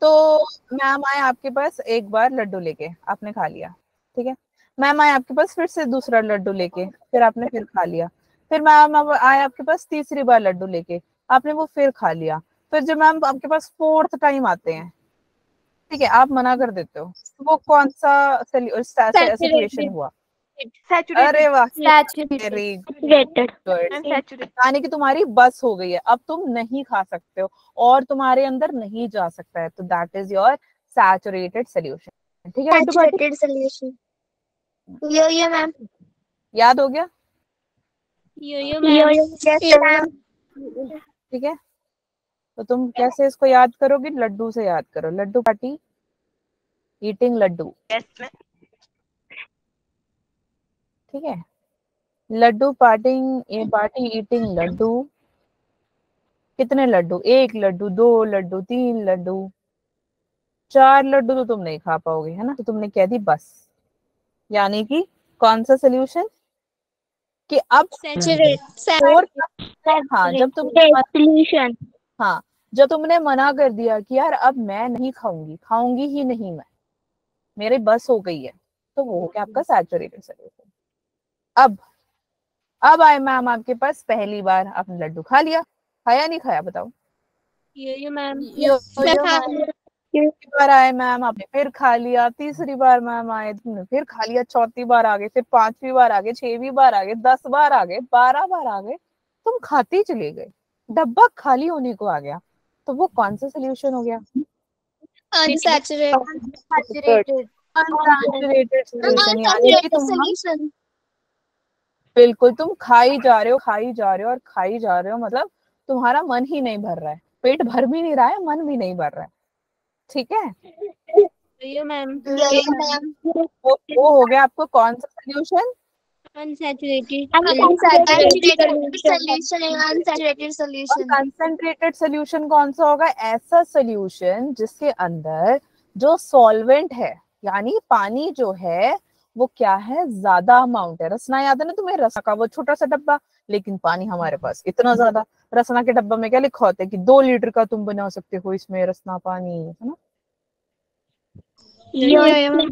तो मैम आए आपके पास एक बार लड्डू लेके, आपने खा लिया। ठीक है, मैम आए आपके पास फिर से दूसरा लड्डू लेके, फिर आपने फिर खा लिया। फिर मैम अब आए आपके पास तीसरी बार लड्डू लेके, आपने वो फिर खा लिया। फिर जब मैम आपके पास फोर्थ टाइम आते हैं, ठीक है, आप मना कर देते हो, वो कौन सा सिचुएशन हुआ? अरे वाह, वेरी गुड। यानी कि तुम्हारी बस हो गई है, अब तुम नहीं खा सकते हो और तुम्हारे अंदर नहीं जा सकता है, तो that is your saturated solution. ठीक है, सैचुरेटेड सोल्यूशन। यो मैम। याद हो गया? यो मैम। ठीक है, तो तुम कैसे इसको याद करोगे? लड्डू से याद करो, लड्डू पार्टी ईटिंग लड्डू। ठीक है, लड्डू पार्टी ईटिंग लड्डू। कितने लड्डू? एक लड्डू, 2 लड्डू, 3 लड्डू, 4 लड्डू तो तुम नहीं खा पाओगे, है ना, तो तुमने कह दी बस। यानी कि कौन सा सोल्यूशन कि अब हाँ, जब तुमने हाँ, जब तुमने मना कर दिया कि यार अब मैं नहीं खाऊंगी ही नहीं मैं, मेरी बस हो गई है, तो वो हो गया आपका सैचुरेटेड सोल्यूशन। अब आए मैम आपके पास, पहली बार आपने लड्डू खा लिया, खाया नहीं खाया बताओ? यो मैम। बार आए मैम, आपने फिर खा लिया। तीसरी बार मैम आए, तुमने फिर खा लिया। चौथी बार आ गए, फिर 5वीं बार आ गए, 6वीं बार आ गए, 10 बार आ गए, 12 बार आ गए, तुम खाते चले गए, डब्बा खाली होने को आ गया, तो वो कौन सा सोल्यूशन हो गया? Unsaturated unsaturated solution. यानी कि तुम बिल्कुल तुम खाई जा रहे हो, खाई जा रहे हो और खाई जा रहे हो, मतलब तुम्हारा मन ही नहीं भर रहा है, पेट भर भी नहीं रहा है, मन भी नहीं भर रहा है। ठीक है, यो मैम। वो हो गया आपको कौन सा solution? Unsaturated solution. Concentrated solution कौन सा होगा? ऐसा सोल्यूशन जिसके अंदर जो सॉल्वेंट है, यानी पानी जो है वो क्या है, ज्यादा अमाउंट है। रसना याद है ना तुम्हें, रसना का वो छोटा सा डब्बा, लेकिन पानी हमारे पास इतना ज्यादा। रसना के डब्बा में क्या लिखा होता है कि 2 लीटर का तुम बना सकते हो इसमें रसना पानी, है ना। यो मैम।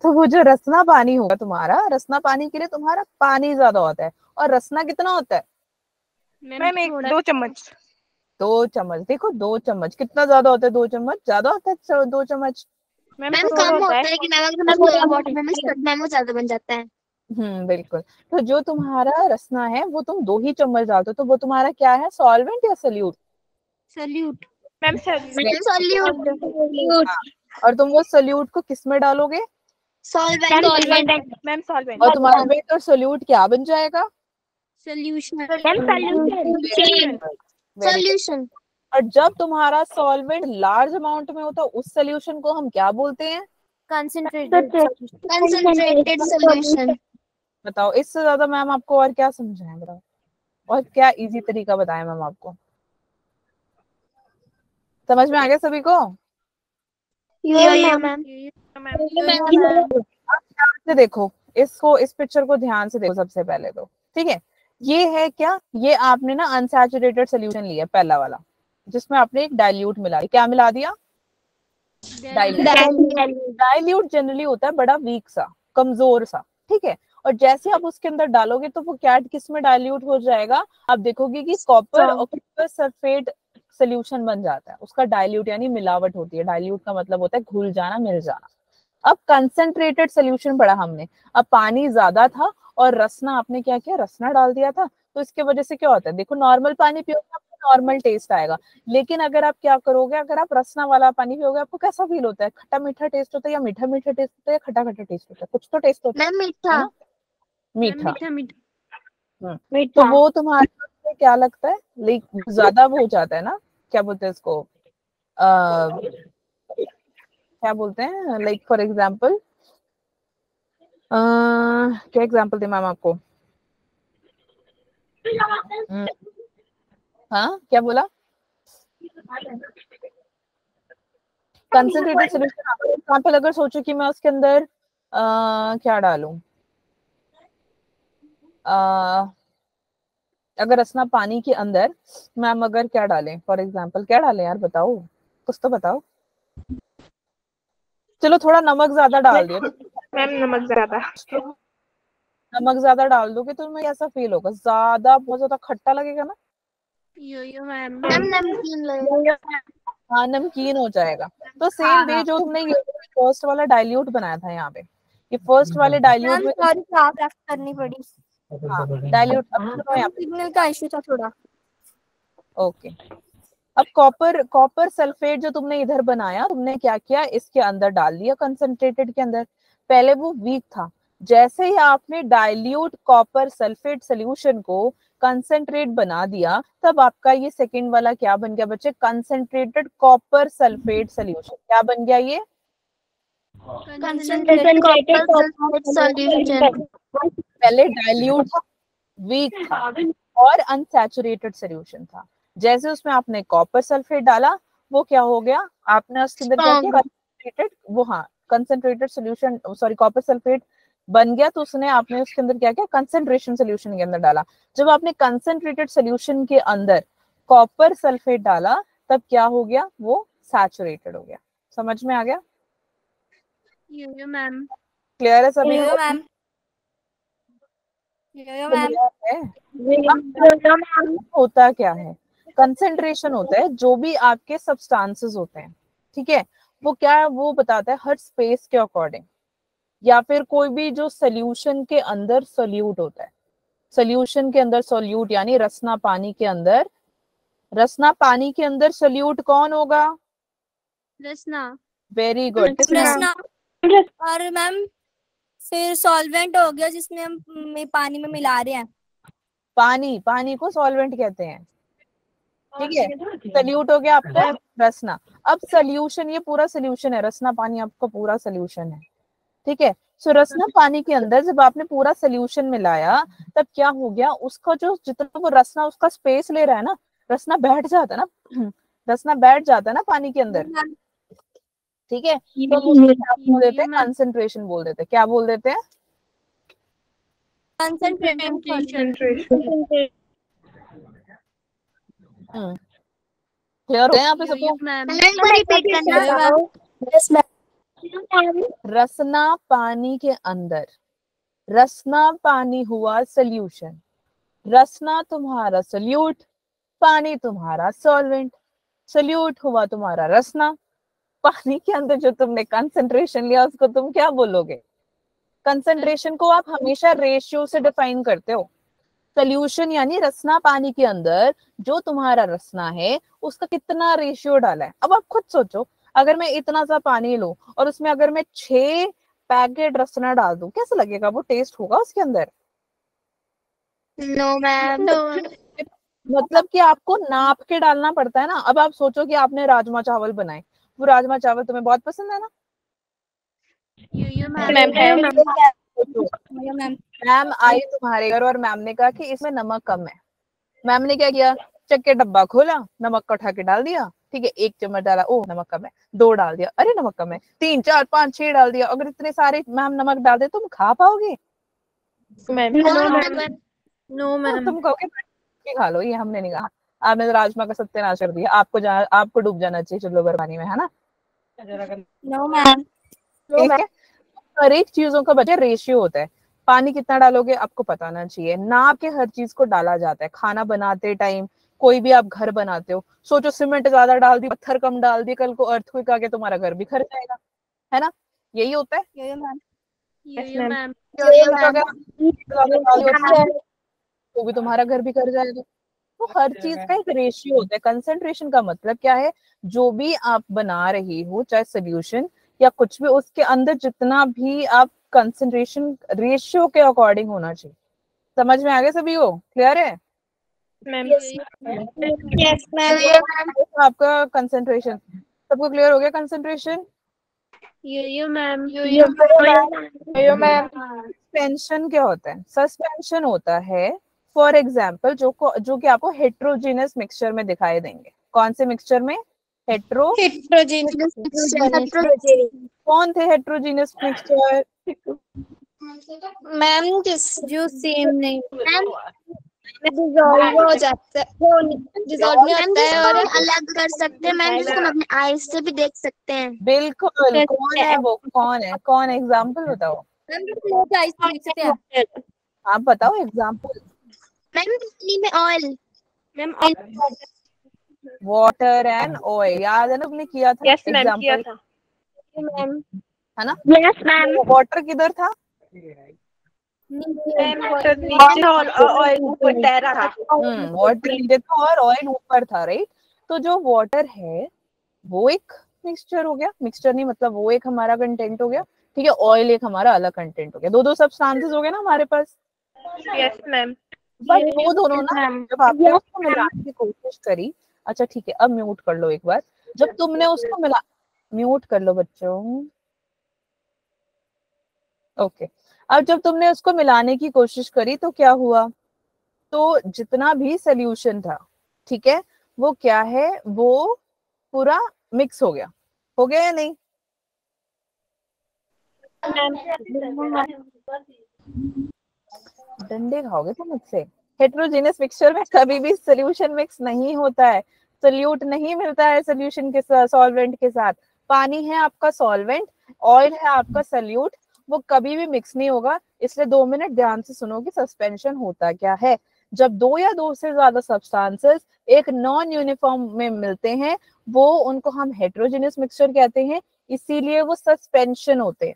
तो वो जो रसना पानी होगा तुम्हारा, रसना पानी के लिए तुम्हारा पानी ज्यादा होता है, और रसना कितना होता है? मैम 2 चम्मच। 2 चम्मच। देखो 2 चम्मच कितना ज्यादा होता है? 2 चम्मच ज्यादा होता है 2 चम्मच? मैम कम होता है, लेकिन अगर मैम वो ज्यादा बन जाता है। बिल्कुल। तो जो तुम्हारा रसना है वो तुम 2 ही चम्मच डालते हो, तो वो तुम्हारा क्या है, सॉल्वेंट या सोल्यूट? Salute ma'am. सॉल्यूट। और तुम वो सोल्यूट को किस में डालोगे? Solvent ma'am solvent. और तुम्हारा वेट और सोल्यूट क्या बन जाएगा? सॉल्यूशन। सॉल्यूशन। और जब तुम्हारा सॉल्वेंट लार्ज अमाउंट में होता है, उस सोल्यूशन को हम क्या बोलते हैं? Concentrated solution. बताओ, इससे ज्यादा मैम आपको और क्या समझाएं? बताओ, और क्या इजी तरीका बताएं मैम आपको? समझ में आ गया सभी को? यो मैम। से देखो इसको, इस पिक्चर को ध्यान से देखो सबसे पहले तो। ठीक है, ये है क्या, ये आपने ना अनसैचुरेटेड सोल्यूशन लिया पहला वाला, जिसमें आपने एक डाइल्यूट मिला दिया। क्या मिला दिया? डाइल्यूट जनरली होता है बड़ा वीक सा, कमजोर सा। ठीक है, और जैसे आप उसके अंदर डालोगे तो वो क्या किस में डाइल्यूट हो जाएगा? आप देखोगे कि कॉपर और कॉपर सल्फेट सोल्यूशन बन जाता है, उसका डाइल्यूट यानी मिलावट होती है। डाइल्यूट का मतलब होता है घुल जाना, मिल जाना। अब कंसंट्रेटेड सोल्यूशन पढ़ा हमने, अब पानी ज्यादा था और रसना आपने क्या किया, रसना डाल दिया था, तो इसके वजह से क्या होता है, देखो नॉर्मल पानी पियोगे आपको नॉर्मल टेस्ट आएगा, लेकिन अगर आप क्या करोगे, अगर आप रसना वाला पानी पियोगे आपको कैसा फील होता है? खट्टा मीठा टेस्ट होता है, या मीठा मीठा टेस्ट होता है, या खट्टा खट्टा टेस्ट होता है? कुछ तो टेस्ट होता है ना? मीठा। तो वो तुम्हारे क्या लगता है, लाइक ज्यादा वो हो जाता है ना, क्या बोलते हैं इसको, क्या बोलते हैं, लाइक फॉर एग्जाम्पल, क्या एग्जाम्पल दे मैम आपको? हाँ, क्या बोला? कंसंट्रेटेड सोल्यूशन एग्जांपल अगर सोचो कि मैं उसके अंदर क्या डालूं, अगर रसना पानी के अंदर मैम अगर क्या डालें, फॉर एग्जांपल क्या डालें यार, बताओ कुछ तो बताओ। चलो थोड़ा नमक ज्यादा डाल दिया मैम, नमक ज्यादा। नमक ज्यादा डाल दोगे तो तुम्हें कैसा फील होगा, ज्यादा बहुत ज्यादा खट्टा लगेगा ना, यो मैम नमकीन लगेगा। हाँ नमकीन हो जाएगा। तो सेम वे जो तुमने ये फर्स्ट वाला डाइल्यूट बनाया था यहाँ पे, ये फर्स्ट वाले डाइल्यूट में सॉरी क्लास रेस्ट करनी पड़ी, हाँ डाइल्यूट सिग्नल का इशू था थोड़ा। ओके। अब कॉपर सल्फेट जो तुमने इधर बनाया, तुमने क्या किया, इसके अंदर डाल दिया कंसंट्रेटेड के अंदर। पहले वो वीक था, जैसे ही आपने डाइल्यूट कॉपर सल्फेट सोल्यूशन को कंसंट्रेट बना दिया, तब आपका ये सेकंड वाला क्या बन गया बच्चे, कंसंट्रेटेड कॉपर सल्फेट सोल्यूशन। क्या बन गया ये, कंसंट्रेटेड कॉपर सल्फेट सॉल्यूशन। पहले डाइल्यूट था, वीक था और अनसैचुरेटेड सोल्यूशन था। जैसे उसमें आपने कॉपर सल्फेट डाला, वो क्या हो गया, आपने उसके अंदर क्या किया, कंसंट्रेटेड, वो हाँ concentrated solution, sorry copper sulphate बन गया, तो उसने आपने उसके अंदर क्या किया, कंसंट्रेशन सोल्यूशन के अंदर डाला। जब आपने कंसंट्रेटेड सोल्यूशन के अंदर कॉपर सल्फेट डाला, तब क्या हो गया, वो सैचुरेटेड हो गया। समझ में आ गया, यो मैम क्लियर है सभी यो को? मैम, यो मैम, होता क्या है, कंसंट्रेशन होता है जो भी आपके सब्सटेंसेस होते हैं, ठीक है, वो क्या है, वो बताता है हर स्पेस के अकॉर्डिंग, या फिर कोई भी जो सोल्यूशन के अंदर सोल्यूट होता है, सोल्यूशन के अंदर सोल्यूट यानी रसना पानी के अंदर, रसना पानी के अंदर सोल्यूट कौन होगा, रसना। Very good. रसना। और मैम फिर सॉल्वेंट हो गया जिसमें हम पानी में मिला रहे हैं। पानी को सॉल्वेंट कहते हैं, ठीक है। सोल्यूट हो गया आपका रसना। अब सोल्यूशन, ये पूरा सोल्यूशन है, रसना पानी आपका पूरा सोल्यूशन है, ठीक है। सो रसना पानी के अंदर जब आपने पूरा सोल्यूशन मिलाया, तब क्या हो गया, उसका जो जितना वो रसना उसका स्पेस ले रहा है ना, रसना बैठ जाता है ना, रसना बैठ जाता है ना पानी के अंदर, ठीक है। तो हम उसको क्या बोल देते हैं, कंसंट्रेशन बोल देते हैं। क्या बोल देते हैं, कंसंट्रेशन। क्लियर हो गया यहाँ पे सबको? रिपीट करना। रसना पानी के अंदर, रसना पानी हुआ सोल्यूशन, रसना तुम्हारा सोल्यूट, पानी तुम्हारा सॉल्वेंट, सोल्यूट हुआ तुम्हारा रसना, पानी के अंदर जो तुमने कंसंट्रेशन लिया उसको तुम क्या बोलोगे, कंसंट्रेशन को आप हमेशा रेशियो से डिफाइन करते हो। सोल्यूशन यानी रसना पानी के अंदर जो तुम्हारा रसना है उसका कितना रेशियो डाला है। अब आप खुद सोचो, अगर मैं इतना सा पानी लूं और उसमें अगर मैं 6 पैकेट रसना डाल दूं, कैसा लगेगा, वो टेस्ट होगा उसके अंदर? No ma'am. मतलब कि आपको नाप के डालना पड़ता है ना। अब आप सोचो कि आपने राजमा चावल बनाए, वो राजमा चावल तुम्हें बहुत पसंद है ना, यो मैम आई तुम्हारे घर और मैम ने कहा कि इसमें नमक कम है। मैम ने क्या किया, चक्के के डब्बा खोला, नमक का उठा के डाल दिया, ठीक है, 1 चम्मच डाला, ओह नमक कम है, 2 डाल दिया, अरे नमक कम है, 3 4 5 6 डाल दिया। अगर इतने सारे मैम नमक डाल दे तुम खा पाओगे? No ma'am. तुम कहोगे खा लो, ये हमने नहीं कहा, आपने तो राजमा का सत्यानाश कर दिया, आपको डूब जाना चाहिए चलो पानी में, है ना। No ma'am. ठीक है, हर एक चीजों का बच्चे रेशियो होता है। पानी कितना डालोगे आपको पता होना चाहिए, नाप के हर चीज को डाला जाता है। खाना बनाते टाइम, कोई भी आप घर बनाते हो, सोचो सीमेंट ज्यादा डाल दी, पत्थर कम डाल दी, कल को अर्थक्वेक आके तुम्हारा घर बिखर जाएगा, है ना, यही होता है। यो मैम। Yo ma'am. तो भी तुम्हारा घर बिखर जाएगा। तो हर चीज का एक रेशियो होता है। कंसंट्रेशन का मतलब क्या है, जो भी आप बना रही हो, चाहे सोल्यूशन या कुछ भी, उसके अंदर जितना भी आप कंसंट्रेशन रेशियो के अकॉर्डिंग होना चाहिए। समझ में आ गया सभी को, क्लियर है? आपका कंसंट्रेशन सबको क्लियर हो गया? कंसंट्रेशन यो मैम। सस्पेंशन क्या होता है? सस्पेंशन होता है फॉर एग्जाम्पल जो कि आपको हेट्रोजीनियस मिक्सचर में दिखाई देंगे। कौन से मिक्सचर में? हेट्रो हेट्रोजेनियस कौन थे हेट्रोजीनियस मिक्सचर? मैम जिस जो सेम नहीं मैम डिजॉल्व हो जाता है, वो डिजॉल्व नहीं मैम होता है जिसको और हम अलग कर सकते हैं मैम, जिसको हम अपने आईज से भी देख सकते हैं। बिल्कुल, कौन है वो? कौन है? कौन? एग्जाम्पल बताओ, आप बताओ एग्जाम्पल। मैम बिजली में oil. Ma'am water and oil, याद है ना तुमने किया था यस मैम किया एग्जाम्पल, था। मैम है ना? Yes ma'am. वाटर किधर था? वाटर नीचे और ऑयल ऊपर तैरा था। वाटर नीचे था और ऑयल ऊपर था, राइट? तो जो वाटर है वो एक मिक्सचर हो गया, मिक्सचर नहीं मतलब वो एक हमारा कंटेंट हो गया, ठीक है। ऑयल एक हमारा अलग कंटेंट हो गया, दो दो सब्सटेंसेस हो गए ना हमारे पास। Yes ma'am. बट वो दोनों ना जब आपने उसको मिलाने की कोशिश करी, अच्छा ठीक है अब म्यूट कर लो एक बार, जब तुमने उसको म्यूट कर लो बच्चों, ओके। अब जब तुमने उसको मिलाने की कोशिश करी तो क्या हुआ? तो जितना भी सोल्यूशन था, ठीक है, वो क्या है, वो पूरा मिक्स हो गया या नहीं? डंडे खाओगे तुम मुझसे। हेट्रोजेनियस मिक्सचर में कभी भी सोल्यूशन मिक्स नहीं होता है, सोल्यूट नहीं मिलता है सोल्यूशन के साथ, सॉल्वेंट के साथ। पानी है आपका सॉल्वेंट, ऑयल है आपका सोल्यूट, वो कभी भी मिक्स नहीं होगा। इसलिए 2 मिनट ध्यान से सुनो कि सस्पेंशन होता क्या है। जब दो या दो से ज्यादा सब्सटेंसेस एक नॉन यूनिफॉर्म में मिलते हैं, वो उनको हम हेट्रोजेनियस मिक्सचर कहते हैं, इसीलिए वो सस्पेंशन होते हैं।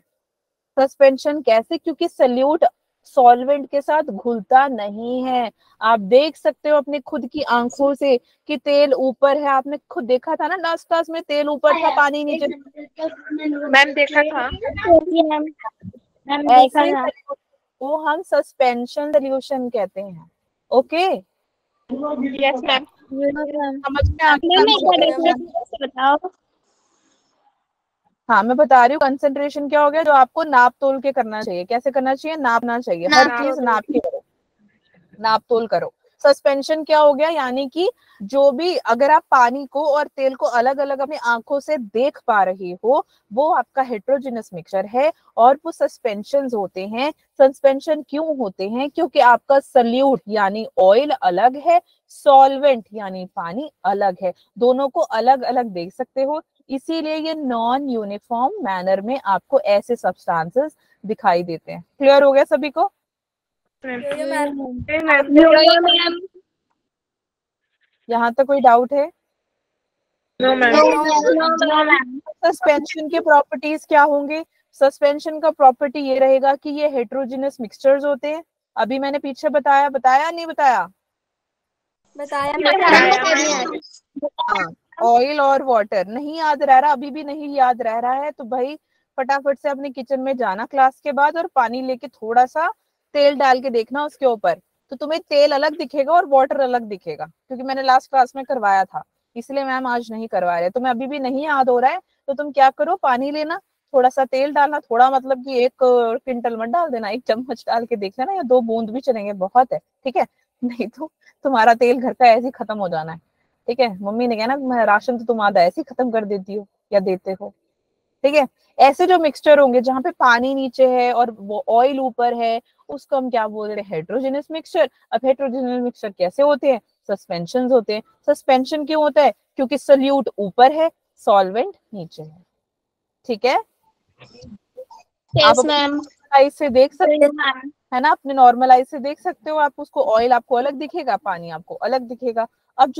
सस्पेंशन कैसे? क्योंकि सल्यूट सॉल्वेंट के साथ घुलता नहीं है। आप देख सकते हो अपने खुद की आंखों से कि तेल ऊपर है, आपने खुद देखा था ना लास्ट क्लास में, तेल ऊपर था पानी नीचे। मैम देखा था। ऐसे वो हम सस्पेंशन सोल्यूशन कहते हैं। Okay, yes ma'am. समझ में आ गया? बताओ। हाँ मैं बता रही हूँ, कंसंट्रेशन क्या हो गया, जो आपको नाप तोल के करना चाहिए। कैसे करना चाहिए? नापना चाहिए, हर चीज नाप के करो, नाप तोल करो। सस्पेंशन क्या हो गया? यानी कि जो भी अगर आप पानी को और तेल को अलग अलग अपनी आंखों से देख पा रहे हो, वो आपका हेट्रोजेनस मिक्सचर है और वो सस्पेंशन होते हैं। सस्पेंशन क्यों होते हैं? क्योंकि आपका सल्यूट यानी ऑयल अलग है, सॉल्वेंट यानी पानी अलग है, दोनों को अलग अलग देख सकते हो। इसीलिए ये नॉन यूनिफॉर्म मैनर में आपको ऐसे सब्सटेंसेस दिखाई देते हैं। क्लियर हो गया सभी को? यहाँ तक कोई डाउट है? No ma'am. सस्पेंशन के प्रॉपर्टीज क्या होंगे? सस्पेंशन का प्रॉपर्टी ये रहेगा कि ये हेट्रोजेनस मिक्सचर्स होते हैं। अभी मैंने पीछे बताया नहीं बताया? हाँ, ऑयल और वाटर नहीं याद रह रहा, अभी भी नहीं याद रह रहा है तो भाई फटाफट से अपने किचन में जाना क्लास के बाद और पानी लेके थोड़ा सा तेल डाल के देखना उसके ऊपर, तो तुम्हें तेल अलग दिखेगा और वाटर अलग दिखेगा, क्योंकि मैंने लास्ट क्लास में करवाया था, इसलिए मैम आज नहीं करवा रहे। तुम्हें अभी भी नहीं याद हो रहा है तो तुम क्या करो, पानी लेना, थोड़ा सा तेल डालना, थोड़ा मतलब कि 1 क्विंटल मत डाल देना, 1 चम्मच डाल के देख लेना, या 2 बूंद भी चलेंगे, बहुत है, ठीक है। नहीं तो तुम्हारा तेल घर का ऐसे ही खत्म हो जाना है, ठीक है। मम्मी ने कहना राशन तो तुम आधा ऐसे ही खत्म कर देती हो या देते हो, ठीक है। ऐसे जो मिक्सचर होंगे जहां पे पानी नीचे है और वो ऑयल ऊपर है, उसको हम क्या बोल रहे हैं? Heterogeneous mixture. अब हेट्रोजेनस मिक्सचर कैसे होते हैं? सस्पेंशन होते हैं। सस्पेंशन क्यों होता है? क्योंकि सोल्यूट ऊपर है, सॉल्वेंट नीचे है, ठीक है। आप अपने आई से देख सकते हो, है ना, अपने नॉर्मल आई से देख सकते हो आप उसको, ऑयल आपको अलग दिखेगा, पानी आपको अलग दिखेगा। अब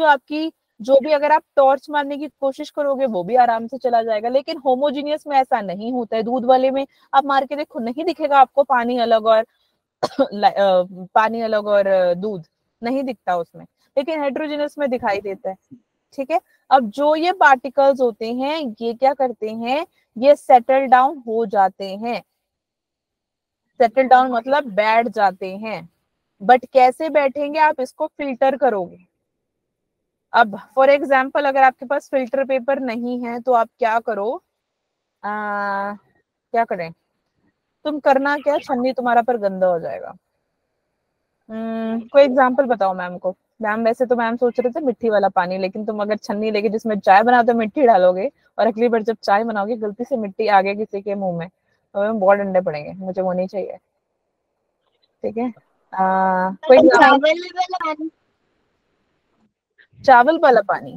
जो भी अगर आप टॉर्च मारने की कोशिश करोगे वो भी आराम से चला जाएगा, लेकिन होमोजीनियस में ऐसा नहीं होता है। दूध वाले में आप मार के देखो, नहीं दिखेगा आपको पानी अलग और पानी अलग और दूध नहीं दिखता उसमें, लेकिन हेट्रोजेनस में दिखाई देता है, ठीक है। अब जो ये पार्टिकल्स होते हैं ये क्या करते हैं? ये सेटल डाउन हो जाते हैं। सेटल डाउन मतलब बैठ जाते हैं। बट कैसे बैठेंगे? आप इसको फिल्टर करोगे। अब फॉर एग्जाम्पल अगर आपके पास फिल्टर पेपर नहीं है तो आप क्या करो, क्या करें, तुम करना क्या, छन्नी तुम्हारा पर गंदा हो जाएगा। कोई एग्जाम्पल बताओ मैम को। मैम वैसे तो मैम सोच रहे थे मिट्टी वाला पानी, लेकिन तुम अगर छन्नी लेके जिसमें चाय बनाते हो मिट्टी डालोगे और अगली बार जब चाय बनाओगे गलती से मिट्टी आ गया किसी के मुंह में तो हमें बहुत डंडे पड़ेंगे, मुझे वो नहीं चाहिए। ठीक है, कोई चावल वाला पानी। चावल वाला पानी।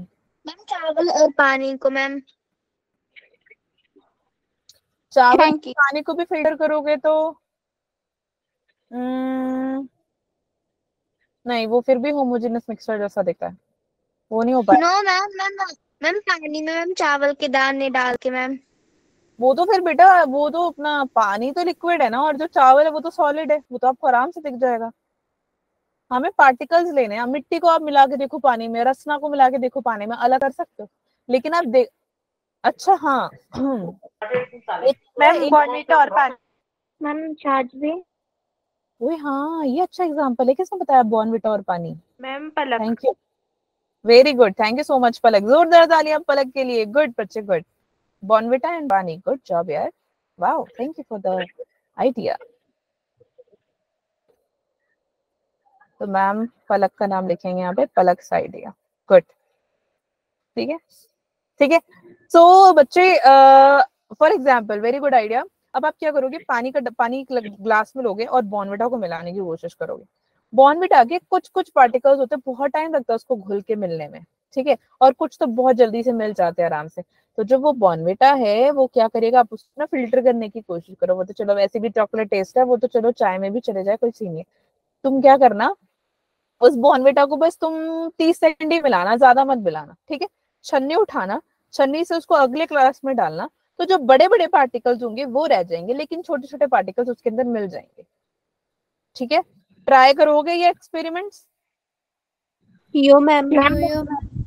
मैम चावल और पानी को मैम चावल पानी को भी फिल्टर करोगे तो नहीं, वो फिर भी होमोजेनस मिक्सचर जैसा दिखता है, वो नहीं हो पाएगा। नो मैम मैम पानी में मैम चावल के दाने डाल के मैम। वो तो फिर बेटा वो तो अपना पानी तो लिक्विड है ना, और जो चावल है वो तो सॉलिड है, वो तो आपको आराम से दिख जाएगा। हमें पार्टिकल्स लेने हैं। मिट्टी को आप मिला के देखो पानी में, रसना को मिला के देखो पानी में, अलग कर सकते हो, लेकिन आप देख। अच्छा हाँ मैम बॉर्नविटा और पानी। मैम छाछ भी। ओए हाँ, ये अच्छा एग्जांपल है, किसने बताया बॉर्नविटा और पानी? Ma'am Palak. Thank you, very good, thank you so much Palak, जोरदार तालियां पलक के लिए। गुड बच्चे, गुड। बॉर्नविटा एंड पानी, गुड जॉब यार, wow, thank you for the idea. तो मैम पलक का नाम लिखेंगे यहाँ पे, पलक आइडिया, गुड। ठीक है, ठीक है। सो बच्चे for example very good idea. अब आप क्या करोगे, पानी ग्लास में लोगे और बॉर्नविटा को मिलाने की कोशिश करोगे। बॉर्नविटा के कुछ कुछ पार्टिकल्स होते हैं, बहुत टाइम लगता है उसको घुल के मिलने में, ठीक है, और कुछ तो बहुत जल्दी से मिल जाते हैं आराम से। तो जो वो बॉर्नविटा है वो क्या करेगा, आप उसको ना फिल्टर करने की कोशिश करो। वो तो चलो वैसे भी चॉकलेट टेस्ट है, वो तो चलो चाय में भी चले जाए, कोई सीन नहीं। तुम क्या करना, उस बॉर्नविटा को बस तुम 30 सेकंड ही मिलाना, ज्यादा मत मिलाना, ठीक है। छन्नी उठाना, छन्नी से उसको अगले ग्लास में डालना, तो जो बड़े बड़े पार्टिकल्स होंगे वो रह जाएंगे, लेकिन छोटे छोटे पार्टिकल्स उसके अंदर मिल जाएंगे। ठीक है, ट्राई करोगे ये एक्सपेरिमेंट्स? यो मैम।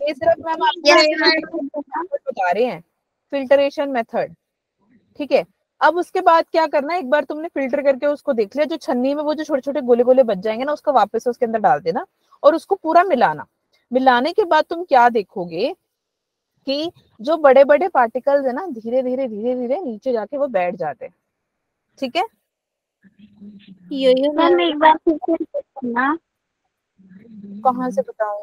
ये सिर्फ मैम आपको बता रहे हैं, फिल्टरेशन मेथड। ठीक है, अब उसके बाद क्या करना है, एक बार तुमने फिल्टर करके उसको देख लिया, जो छन्नी में वो जो छोटे छोटे गोले गोले बच जाएंगे ना, उसको वापस उसके अंदर डाल देना और उसको पूरा मिलाना। मिलाने के बाद तुम क्या देखोगे कि जो बड़े बड़े पार्टिकल्स है ना, धीरे धीरे धीरे धीरे नीचे जाके वो बैठ जाते हैं। ठीक है, यो मैम एक बार फिर से ना। कहाँ से बताऊं,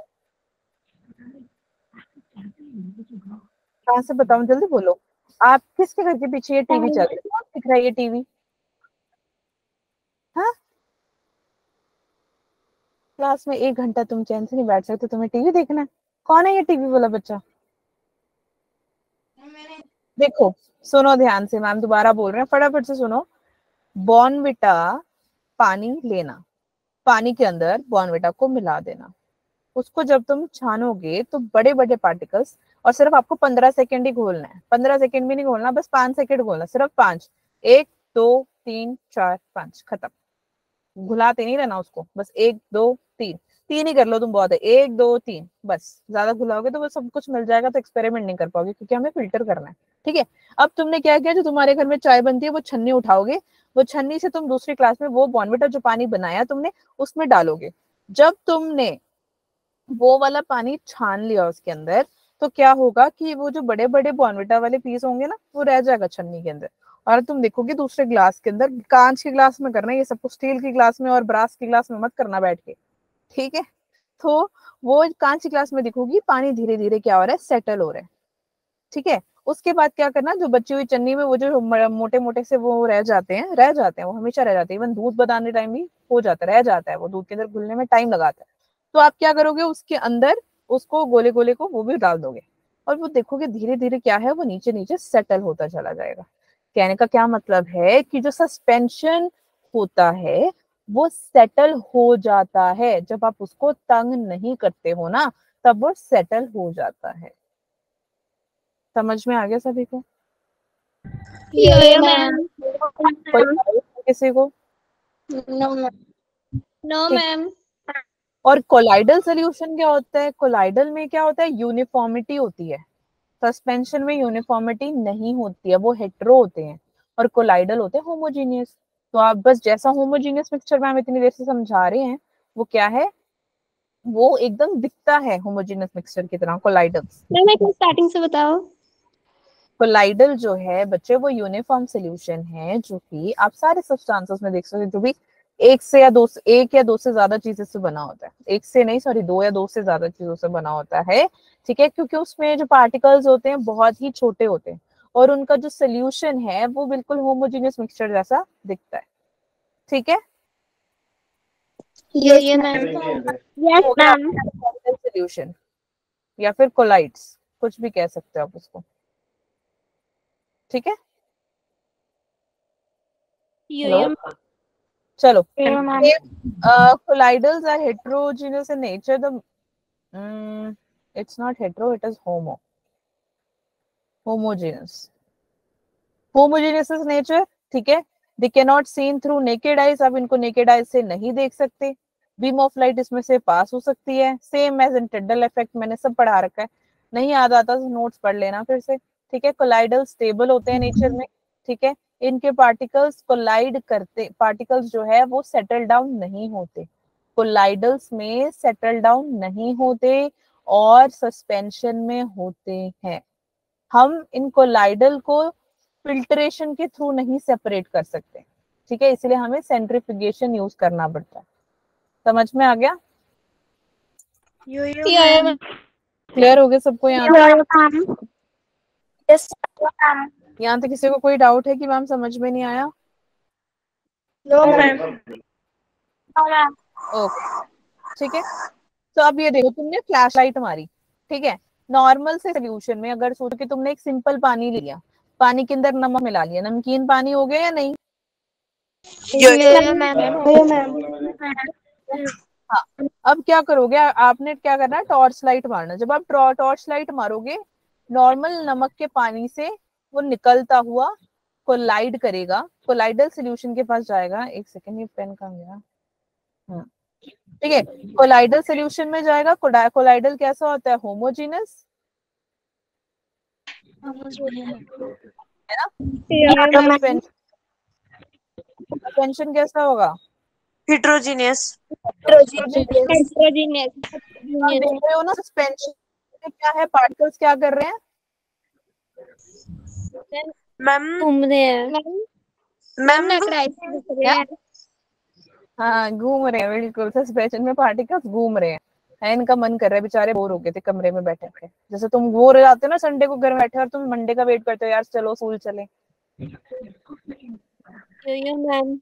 कहाँ से बताऊं, जल्दी बोलो। आप किसके घर के पीछे ये टीवी चल रही है, दिख रहा है ये टीवी? हाँ, क्लास में 1 घंटा तुम चैन से नहीं बैठ सकते, तुम्हें टीवी देखना है? कौन है ये टीवी वाला बच्चा? देखो, सुनो ध्यान से, मैम दोबारा बोल रहे हैं, फटाफट से सुनो। बॉर्नविटा पानी लेना, पानी के अंदर बॉर्नविटा को मिला देना, उसको जब तुम छानोगे तो बड़े बड़े पार्टिकल्स, और सिर्फ आपको 15 सेकेंड ही घोलना है, 15 सेकेंड भी नहीं घोलना, बस 5 सेकेंड घोलना, सिर्फ 5, 1 2 3 4 5, खत्म। घुलाते नहीं रहना उसको, बस 1 2 3, 3 ही कर लो तुम, बहुत है, 1 2 3 बस। ज्यादा घुलाओगे तो वो सब कुछ मिल जाएगा तो एक्सपेरिमेंट नहीं कर पाओगे, क्योंकि हमें फिल्टर करना है। ठीक है, अब तुमने क्या किया, जो तुम्हारे घर में चाय बनती है वो छन्नी उठाओगे, वो छन्नी से तुम दूसरी क्लास में वो बॉर्नविटा जो पानी बनाया तुमने उसमें डालोगे। जब तुमने वो वाला पानी छान लिया उसके अंदर, तो क्या होगा कि वो जो बड़े बड़े बॉर्नविटा वाले पीस होंगे ना, वो रह जाएगा छन्नी के अंदर, और तुम देखोगे दूसरे ग्लास के अंदर, कांच के ग्लास में करना है ये सब कुछ, स्टील की ग्लास में और ब्रास की ग्लास में मत करना बैठ के, ठीक है। तो वो कांच की ग्लास में दिखोगी पानी धीरे धीरे क्या हो रहा है, सेटल हो रहा है। ठीक है, उसके बाद क्या करना, जो बची हुई चन्नी में वो जो मोटे मोटे से वो रह जाते हैं, वो हमेशा रह जाते हैं, इवन दूध बनाने टाइम भी हो जाता है, रह जाता है, वो दूध के अंदर घुलने में टाइम लगाता है। तो आप क्या करोगे, उसके अंदर उसको गोले गोले को वो भी डाल दोगे, और वो देखोगे धीरे धीरे क्या है, वो नीचे नीचे सेटल होता चला जाएगा। कहने का क्या मतलब है कि जो सस्पेंशन होता है वो सेटल हो जाता है, जब आप उसको तंग नहीं करते हो ना, तब वो सेटल हो जाता है। समझ में आ गया सभी को? किसी को? No ma'am. और कोलाइडल सोल्यूशन क्या होता है, कोलाइडल में क्या होता है, यूनिफॉर्मिटी होती है। सस्पेंशन में यूनिफॉर्मिटी नहीं होती है, वो हेट्रो होते हैं, और कोलाइडल होते हैं होमोजीनियस। तो आप बस जैसा होमोजीनियस मिक्सचर में हम इतनी देर से समझा रहे हैं, वो क्या है, वो एकदम दिखता है होमोजीनियस मिक्सचर की तरह, कोलाइडल। स्टार्टिंग से बताओ। कोलाइडल जो है बच्चे, वो यूनिफॉर्म सोल्यूशन है, जो कि आप सारे सब्सटेंसेस में देख सकते हो, जो भी एक या दो से ज्यादा चीजें से बना होता है, एक से नहीं सॉरी 2 या 2 से ज्यादा चीजों से बना होता है, ठीक है, क्योंकि उसमें जो पार्टिकल्स होते हैं बहुत ही छोटे होते हैं और उनका जो सोल्यूशन है वो बिल्कुल होमोजेनियस मिक्सचर जैसा दिखता है, ठीक है। ये मैम। Yes ma'am. सोल्यूशन या फिर कोलाइड्स, कुछ भी कह सकते हो आप उसको, ठीक है। हेलो, चलो, colloidals are heterogeneous in nature. It's not hetero, it is homogeneous. Homogeneous is nature, ठीक है। They cannot seen through naked eyes, आप इनको naked eyes से नहीं देख सकते। Beam of light इसमें से पास हो सकती है। Same as in Tyndall effect, मैंने सब पढ़ा रखा है, नहीं याद आता तो नोट्स पढ़ लेना फिर से, ठीक है। Colloidal stable होते हैं नेचर में, ठीक है। इनके पार्टिकल्स कोलाइड करते, पार्टिकल्स जो है वो सेटल डाउन नहीं होते, कोलाइडल्स में सेटल डाउन नहीं होते और सस्पेंशन में होते हैं। हम इन कोलाइडल को फिल्ट्रेशन के थ्रू नहीं सेपरेट कर सकते, ठीक है, इसलिए हमें सेंट्रीफ्यूगेशन यूज करना पड़ता है। समझ में आ गया? क्लियर हो गया सबको? यहाँ तक किसी को कोई डाउट है कि मैम समझ में नहीं आया? ओके, ठीक है। तो अब ये देखो, तुमने फ्लैश लाइट मारी, ठीक है, नॉर्मल से सोल्यूशन में अगर सोचो कि तुमने एक सिंपल पानी लिया, पानी के अंदर नमक मिला लिया, नमकीन पानी हो गया या नहीं? हाँ, अब क्या करोगे, आपने क्या करना है, टॉर्च लाइट मारना। जब आप टॉर्च लाइट मारोगे, नॉर्मल नमक के पानी से वो निकलता हुआ कोलाइड करेगा, कोलाइडल सोल्यूशन के पास जाएगा। एक सेकेंड, ये पेन कहाँ गया? ठीक है, कोलाइडल सोल्यूशन में जाएगा। कोलाइडल कैसा होता है? होमोजेनस, है ना। सस्पेंशन कैसा होगा? हेट्रोजीनियस। हेट्रोजीनियस। देख रहे हो ना, सस्पेंशन क्या है, पार्टिकल्स क्या कर रहे हैं? मैम घूम रहे हैं। मैम हाँ, घूम रहे हैं, बिल्कुल। सस्पेंशन में पार्टिकल्स घूम रहे हैं, इनका मन कर रहा है, बेचारे बोर हो गए थे कमरे में बैठे थे। जैसे तुम बोर हो जाते हो ना संडे को घर में बैठे और तुम मंडे का वेट करते हो, यार चलो स्कूल चले। मैम।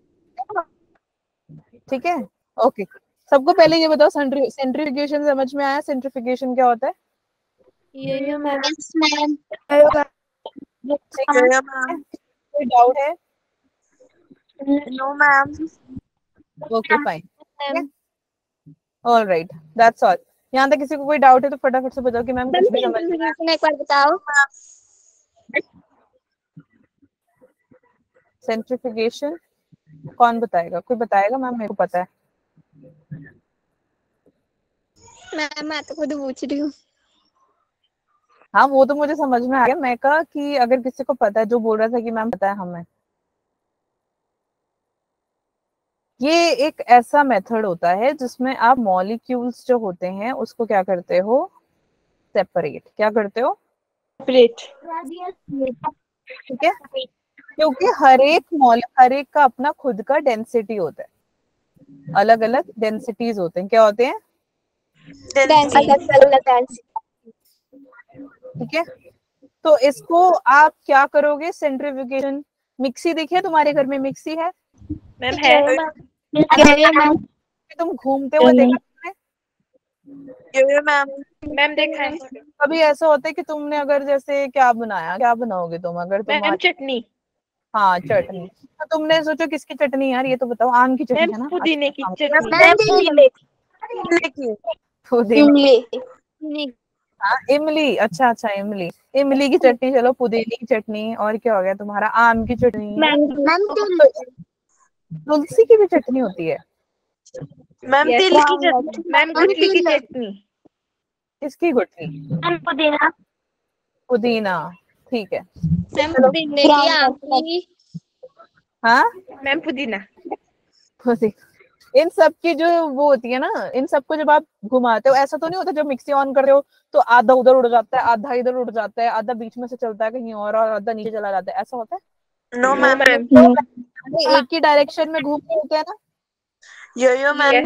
ठीक है, ओके। सबको पहले ये बताओ, सेंट्रीफ्यूगेशन समझ में आया? सेंट्रीफ्यूगेशन क्या होता है? कोई डाउट है? No ma'am. Okay fine, all right, that's all. यहाँ तक किसी को कोई डाउट है तो फटाफट से बताओ कि मैम कुछ भी समझ में आया। एक बार बताओ। सेंट्रीफ्यूगेशन कौन बताएगा? कोई बताएगा? मैम मेरे को पता है। मैं तो खुद पूछ रही हूँ। हाँ, वो तो मुझे समझ में आ गया। मैं कहा कि अगर किसी को पता है, जो बोल रहा था कि मैम पता है हमें, ये एक ऐसा मेथड होता है जिसमें आप मॉलिक्यूल्स जो होते हैं उसको क्या करते हो? सेपरेट। क्या करते हो? सेपरेट। ठीक है, क्योंकि हर एक का अपना खुद का डेंसिटी होता है, अलग अलग डेंसिटीज होते हैं। क्या होते हैं? ठीक है, तो इसको आप क्या करोगे? सेंट्रीफ्यूगेशन। मिक्सी देखी है तुम्हारे घर में? मिक्सी है? मैम है। तुम घूमते हुए देखा तुमने? मैम देखा है। कभी ऐसा होता है कि तुमने अगर जैसे क्या बनाओगे तुम? अगर तुम मैम चटनी। हाँ, चटनी। तो तुमने सोचो किसकी चटनी यार, ये तो बताओ। आम की चटनी है ना? पुदीने की चटनी। पुदीने। हाँ, इमली। अच्छा, इमली की चटनी। चलो, पुदीने की चटनी। और क्या हो गया तुम्हारा? आम की चटनी। तुलसी की भी चटनी होती है? मैम तिल की चटनी। मैम गुठली की चटनी। किसकी गुठली? पुदीना, ठीक है। हाँ मैम पुदीना। इन सब की जो वो होती है ना, इन सबको जब आप घुमाते हो, ऐसा तो नहीं होता जब मिक्सी ऑन कर रहे हो तो आधा उधर उड़ जाता है, आधा इधर उड़ जाता है, आधा बीच में से चलता है कहीं और आधा नीचे चला जाता है? ऐसा होता है? No ma'am. एक ही डायरेक्शन में घूम रहे होते हैं ना? यो मैम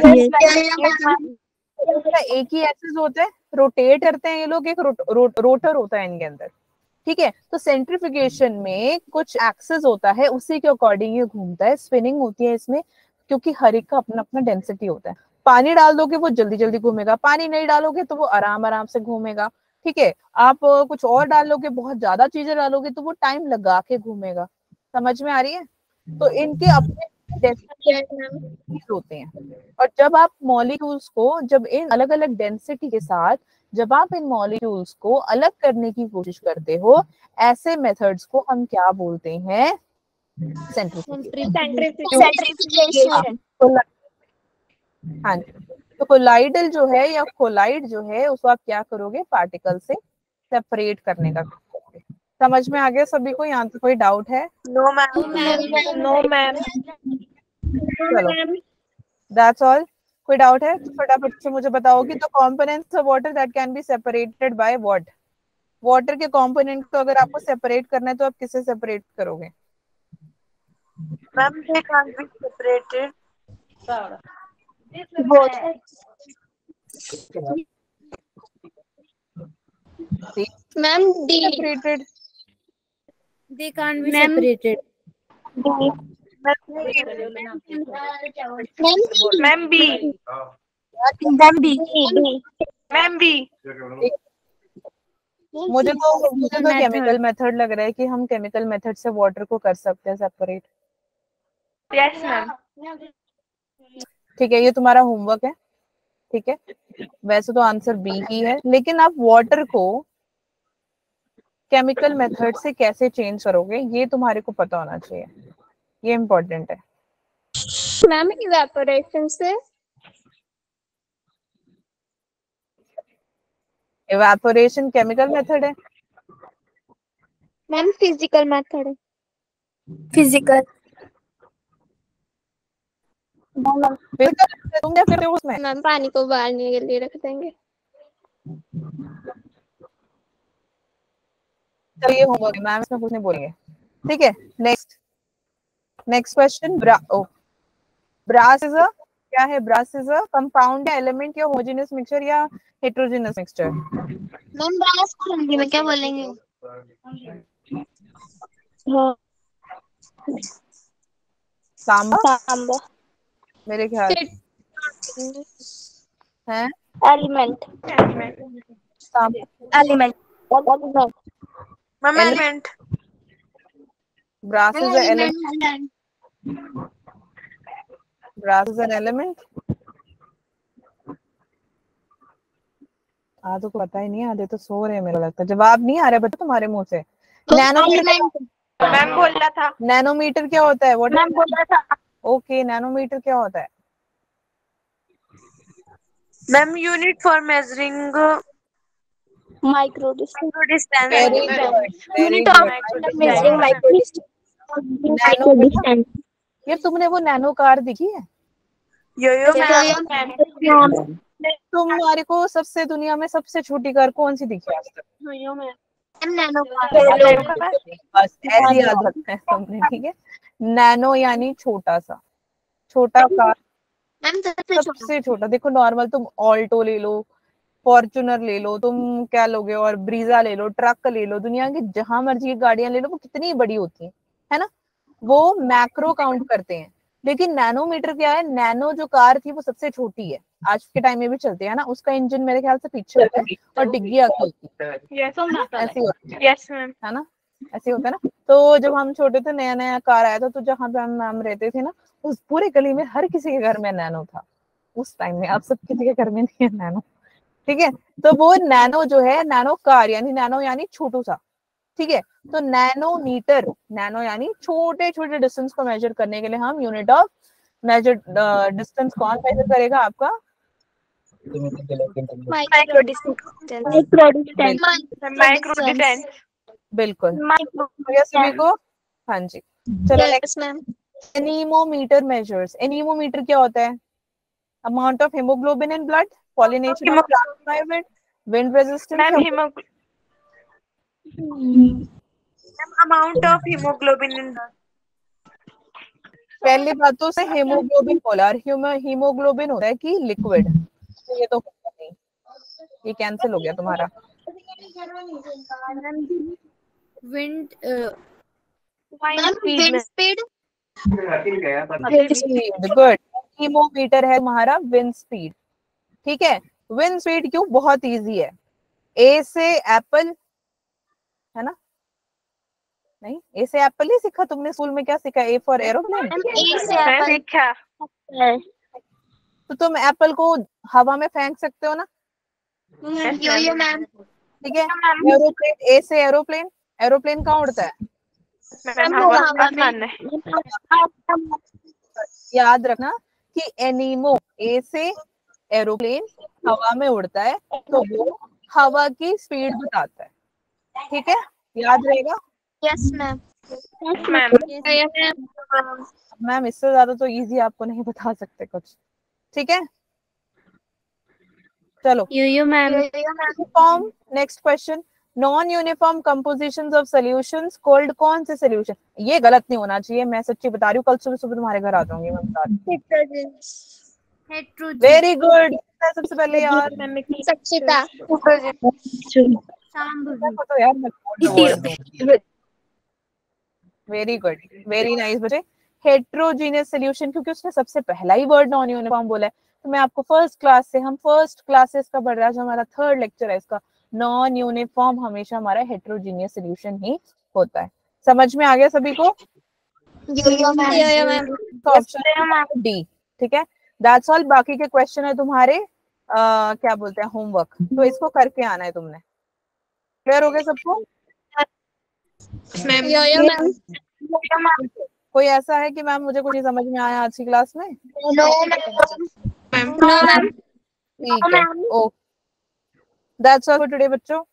Yes, एक ही एक्सिस होता है, रोटेट करते हैं ये लोग, एक रोटर होता है इनके अंदर, ठीक है। तो सेंट्रिफिकेशन में कुछ एक्सिस होता है, उसी के अकॉर्डिंग ये घूमता है, स्पिनिंग होती है इसमें, क्योंकि हर एक का अपना अपना डेंसिटी होता है। पानी डाल दोगे वो जल्दी जल्दी घूमेगा, पानी नहीं डालोगे तो वो आराम आराम से घूमेगा, ठीक है। आप कुछ और डालोगे, बहुत ज्यादा चीजें डालोगे तो वो टाइम लगा के घूमेगा। समझ में आ रही है? तो इनके अपने डेंसिटी होते हैं, और जब आप मॉलिक्यूल्स को, जब इन अलग अलग डेंसिटी के साथ जब आप इन मॉलिक्यूल्स को अलग करने की कोशिश करते हो, ऐसे मेथड्स को हम क्या बोलते हैं? सेंट्रिफिकेशन। हाँ जी। तो कोलाइडल जो है या कोलाइड जो है उसको आप क्या करोगे? पार्टिकल से सेपरेट करने का करोगे। समझ में आ गया सभी को? यहाँ तो कोई डाउट है? No ma'am, no ma'am. चलो, दैट्स ऑल। कोई डाउट है तो फटाफट से मुझे बताओ कि the components of water that can be separated by what? Water के कंपोनेंट को अगर आपको सेपरेट करना है तो आप किससे सेपरेट करोगे? Ma'am they can't be separated. Ma'am D. Separated? They can't be separated. Ma'am B, ma'am B. मुझे तो केमिकल मेथड लग रहा है कि हम केमिकल मेथड से वाटर को कर सकते हैं सेपरेट। Yes ma'am. ठीक है, ये तुम्हारा होमवर्क है, ठीक है। वैसे तो आंसर बी ही है, लेकिन आप वाटर को केमिकल मेथड से कैसे चेंज करोगे ये तुम्हारे को पता होना चाहिए, ये इम्पोर्टेंट है। मैम इवेपोरेशन से। इवेपोरेशन केमिकल मेथड है? मैम फिजिकल मेथड है। Physical. तुम क्या करते हो उसमें? मैम पानी को उबालने के लिए रख देंगे। चलिए होमवर्क, मैम इसमें कुछ नहीं बोलेंगे, ठीक है। Next question. Brass is a क्या है? ब्रास इज अ कंपाउंड या एलिमेंट या होमोजेनियस मिक्सचर या हेटेरोजेनियस मिक्सचर? मैम ब्रास को हिंदी में क्या बोलेंगे? तांबा मेरे ख्याल है। Element. Element. Ma'am element. Brass is an element. Brass is an element. आधे को पता ही नहीं, आधे तो सो रहे हैं मेरा लगता है। जवाब नहीं आ रहा बता तुम्हारे मुंह से। नैनोमीटर, मैम बोल रहा था। नैनोमीटर क्या होता है? मैम बोल रहा था। ओके, नैनोमीटर क्या होता है? Ma'am unit for measuring micro distance. Unit of measuring micro distance. ये तुमने वो नैनो कार दिखी है? यो मैम। तुम्हारे को सबसे दुनिया में सबसे छोटी कार कौन सी दिखी आज तक? नैनो। बस ऐसे याद रखना है तुमने, ठीक है। नैनो यानी छोटा सा, छोटा कार मैम सबसे छोटा। देखो नॉर्मल तुम ऑल्टो ले लो, फॉर्च्यूनर ले लो, तुम क्या लोगे, और ब्रीजा ले लो, ट्रक ले लो, दुनिया की जहां मर्जी की गाड़ियां ले लो, वो कितनी बड़ी होती है ना? वो मैक्रो काउंट करते हैं। लेकिन नैनोमीटर क्या है? नैनो जो कार थी वो सबसे छोटी है, आज के टाइम में भी चलती है ना, उसका इंजन मेरे ख्याल से पीछे होता है और डिग्गी आगे होती है, ऐसे होता है। Yes ma'am. है ना? ऐसे होता है ना। तो जब हम छोटे थे, नया नया कार आया था, तो जहाँ पे हम रहते थे ना, उस पूरे गली में हर किसी के घर में नैनो था उस टाइम में। अब सब किसी के घर में नहीं है नैनो, ठीक है। तो वो नैनो जो है, नैनो कार यानी नैनो यानी छोटू सा, ठीक है। तो नैनोमीटर, नैनो यानी छोटे छोटे डिस्टेंस को मेजर करने के लिए हम यूनिट ऑफ मेजर डिस्टेंस कौन मेजर करेगा? आपका माइक्रो डिस्टेंस। Micro distance. बिल्कुल सभी को। हाँ जी, चलो next. Ma'am anemometer measures. Anemometer क्या होता है? Amount of haemoglobin in blood, pollination of plant environment, wind resistance. Ma'am amount of haemoglobin इन पहली बात तो उसे हीमोग्लोबिन बोला, और हीमोग्लोबिन होता है कि लिक्विड, तो ये तो होता नहीं, ये कैंसिल हो गया तुम्हारा। Wind wind speed. Good, haemometer है तुम्हारा विंड स्पीड। ठीक है, विंड स्पीड क्यों, बहुत इजी है। ए से एप्पल है ना, नहीं ए से एप्पल ही सीखा तुमने स्कूल में, क्या सीखा, ए फॉर एरोप्लेन। सीखा। तो तुम एप्पल को हवा में फेंक सकते हो ना। यो मैम। ठीक है, एरोप्लेन, ए से एरोप्लेन, एरोप्लेन कहाँ उड़ता है, याद रखना कि एनीमो, ए से एरोप्लेन हवा में उड़ता है, तो वो हवा की स्पीड बताता है। ठीक है, याद रहेगा। Yes ma'am. मैम इससे ज्यादा तो इजी आपको नहीं बता सकते कुछ। ठीक है, चलो yo ma'am. Uniform, next question, non uniform compositions of solutions called, कौन से सॉल्यूशन, ये गलत नहीं होना चाहिए, मैं सच्ची बता रही हूँ, कल सुबह सुबह तुम्हारे घर आ जाऊंगी मैं बता रही हूँ। वेरी गुड, सबसे पहले यार सक्षिता। तो यार मैं वेरी गुड, वेरी नाइस बच्चे। हेट्रोजीनियस सॉल्यूशन, क्योंकि उसने सबसे पहला ही वर्ड नॉन यूनिफॉर्म बोला है, तो मैं आपको फर्स्ट क्लास से, हम फर्स्ट क्लासेस का पढ़ रहा है, जो हमारा थर्ड लेक्चर है इसका, नॉन यूनिफॉर्म हमेशा हमारा हेट्रोजीनियस सॉल्यूशन ही होता है। समझ में आ गया सभी को। ऑप्शन डी, ठीक है, दैट्स ऑल। बाकी के क्वेश्चन है तुम्हारे क्या बोलते हैं, होमवर्क, तो इसको करके आना है तुमने। क्लियर हो गया सबको। कोई ऐसा है कि मैम मुझे कुछ नहीं समझ में आया आज की क्लास में। ठीक है, okay, that's all for today बच्चों।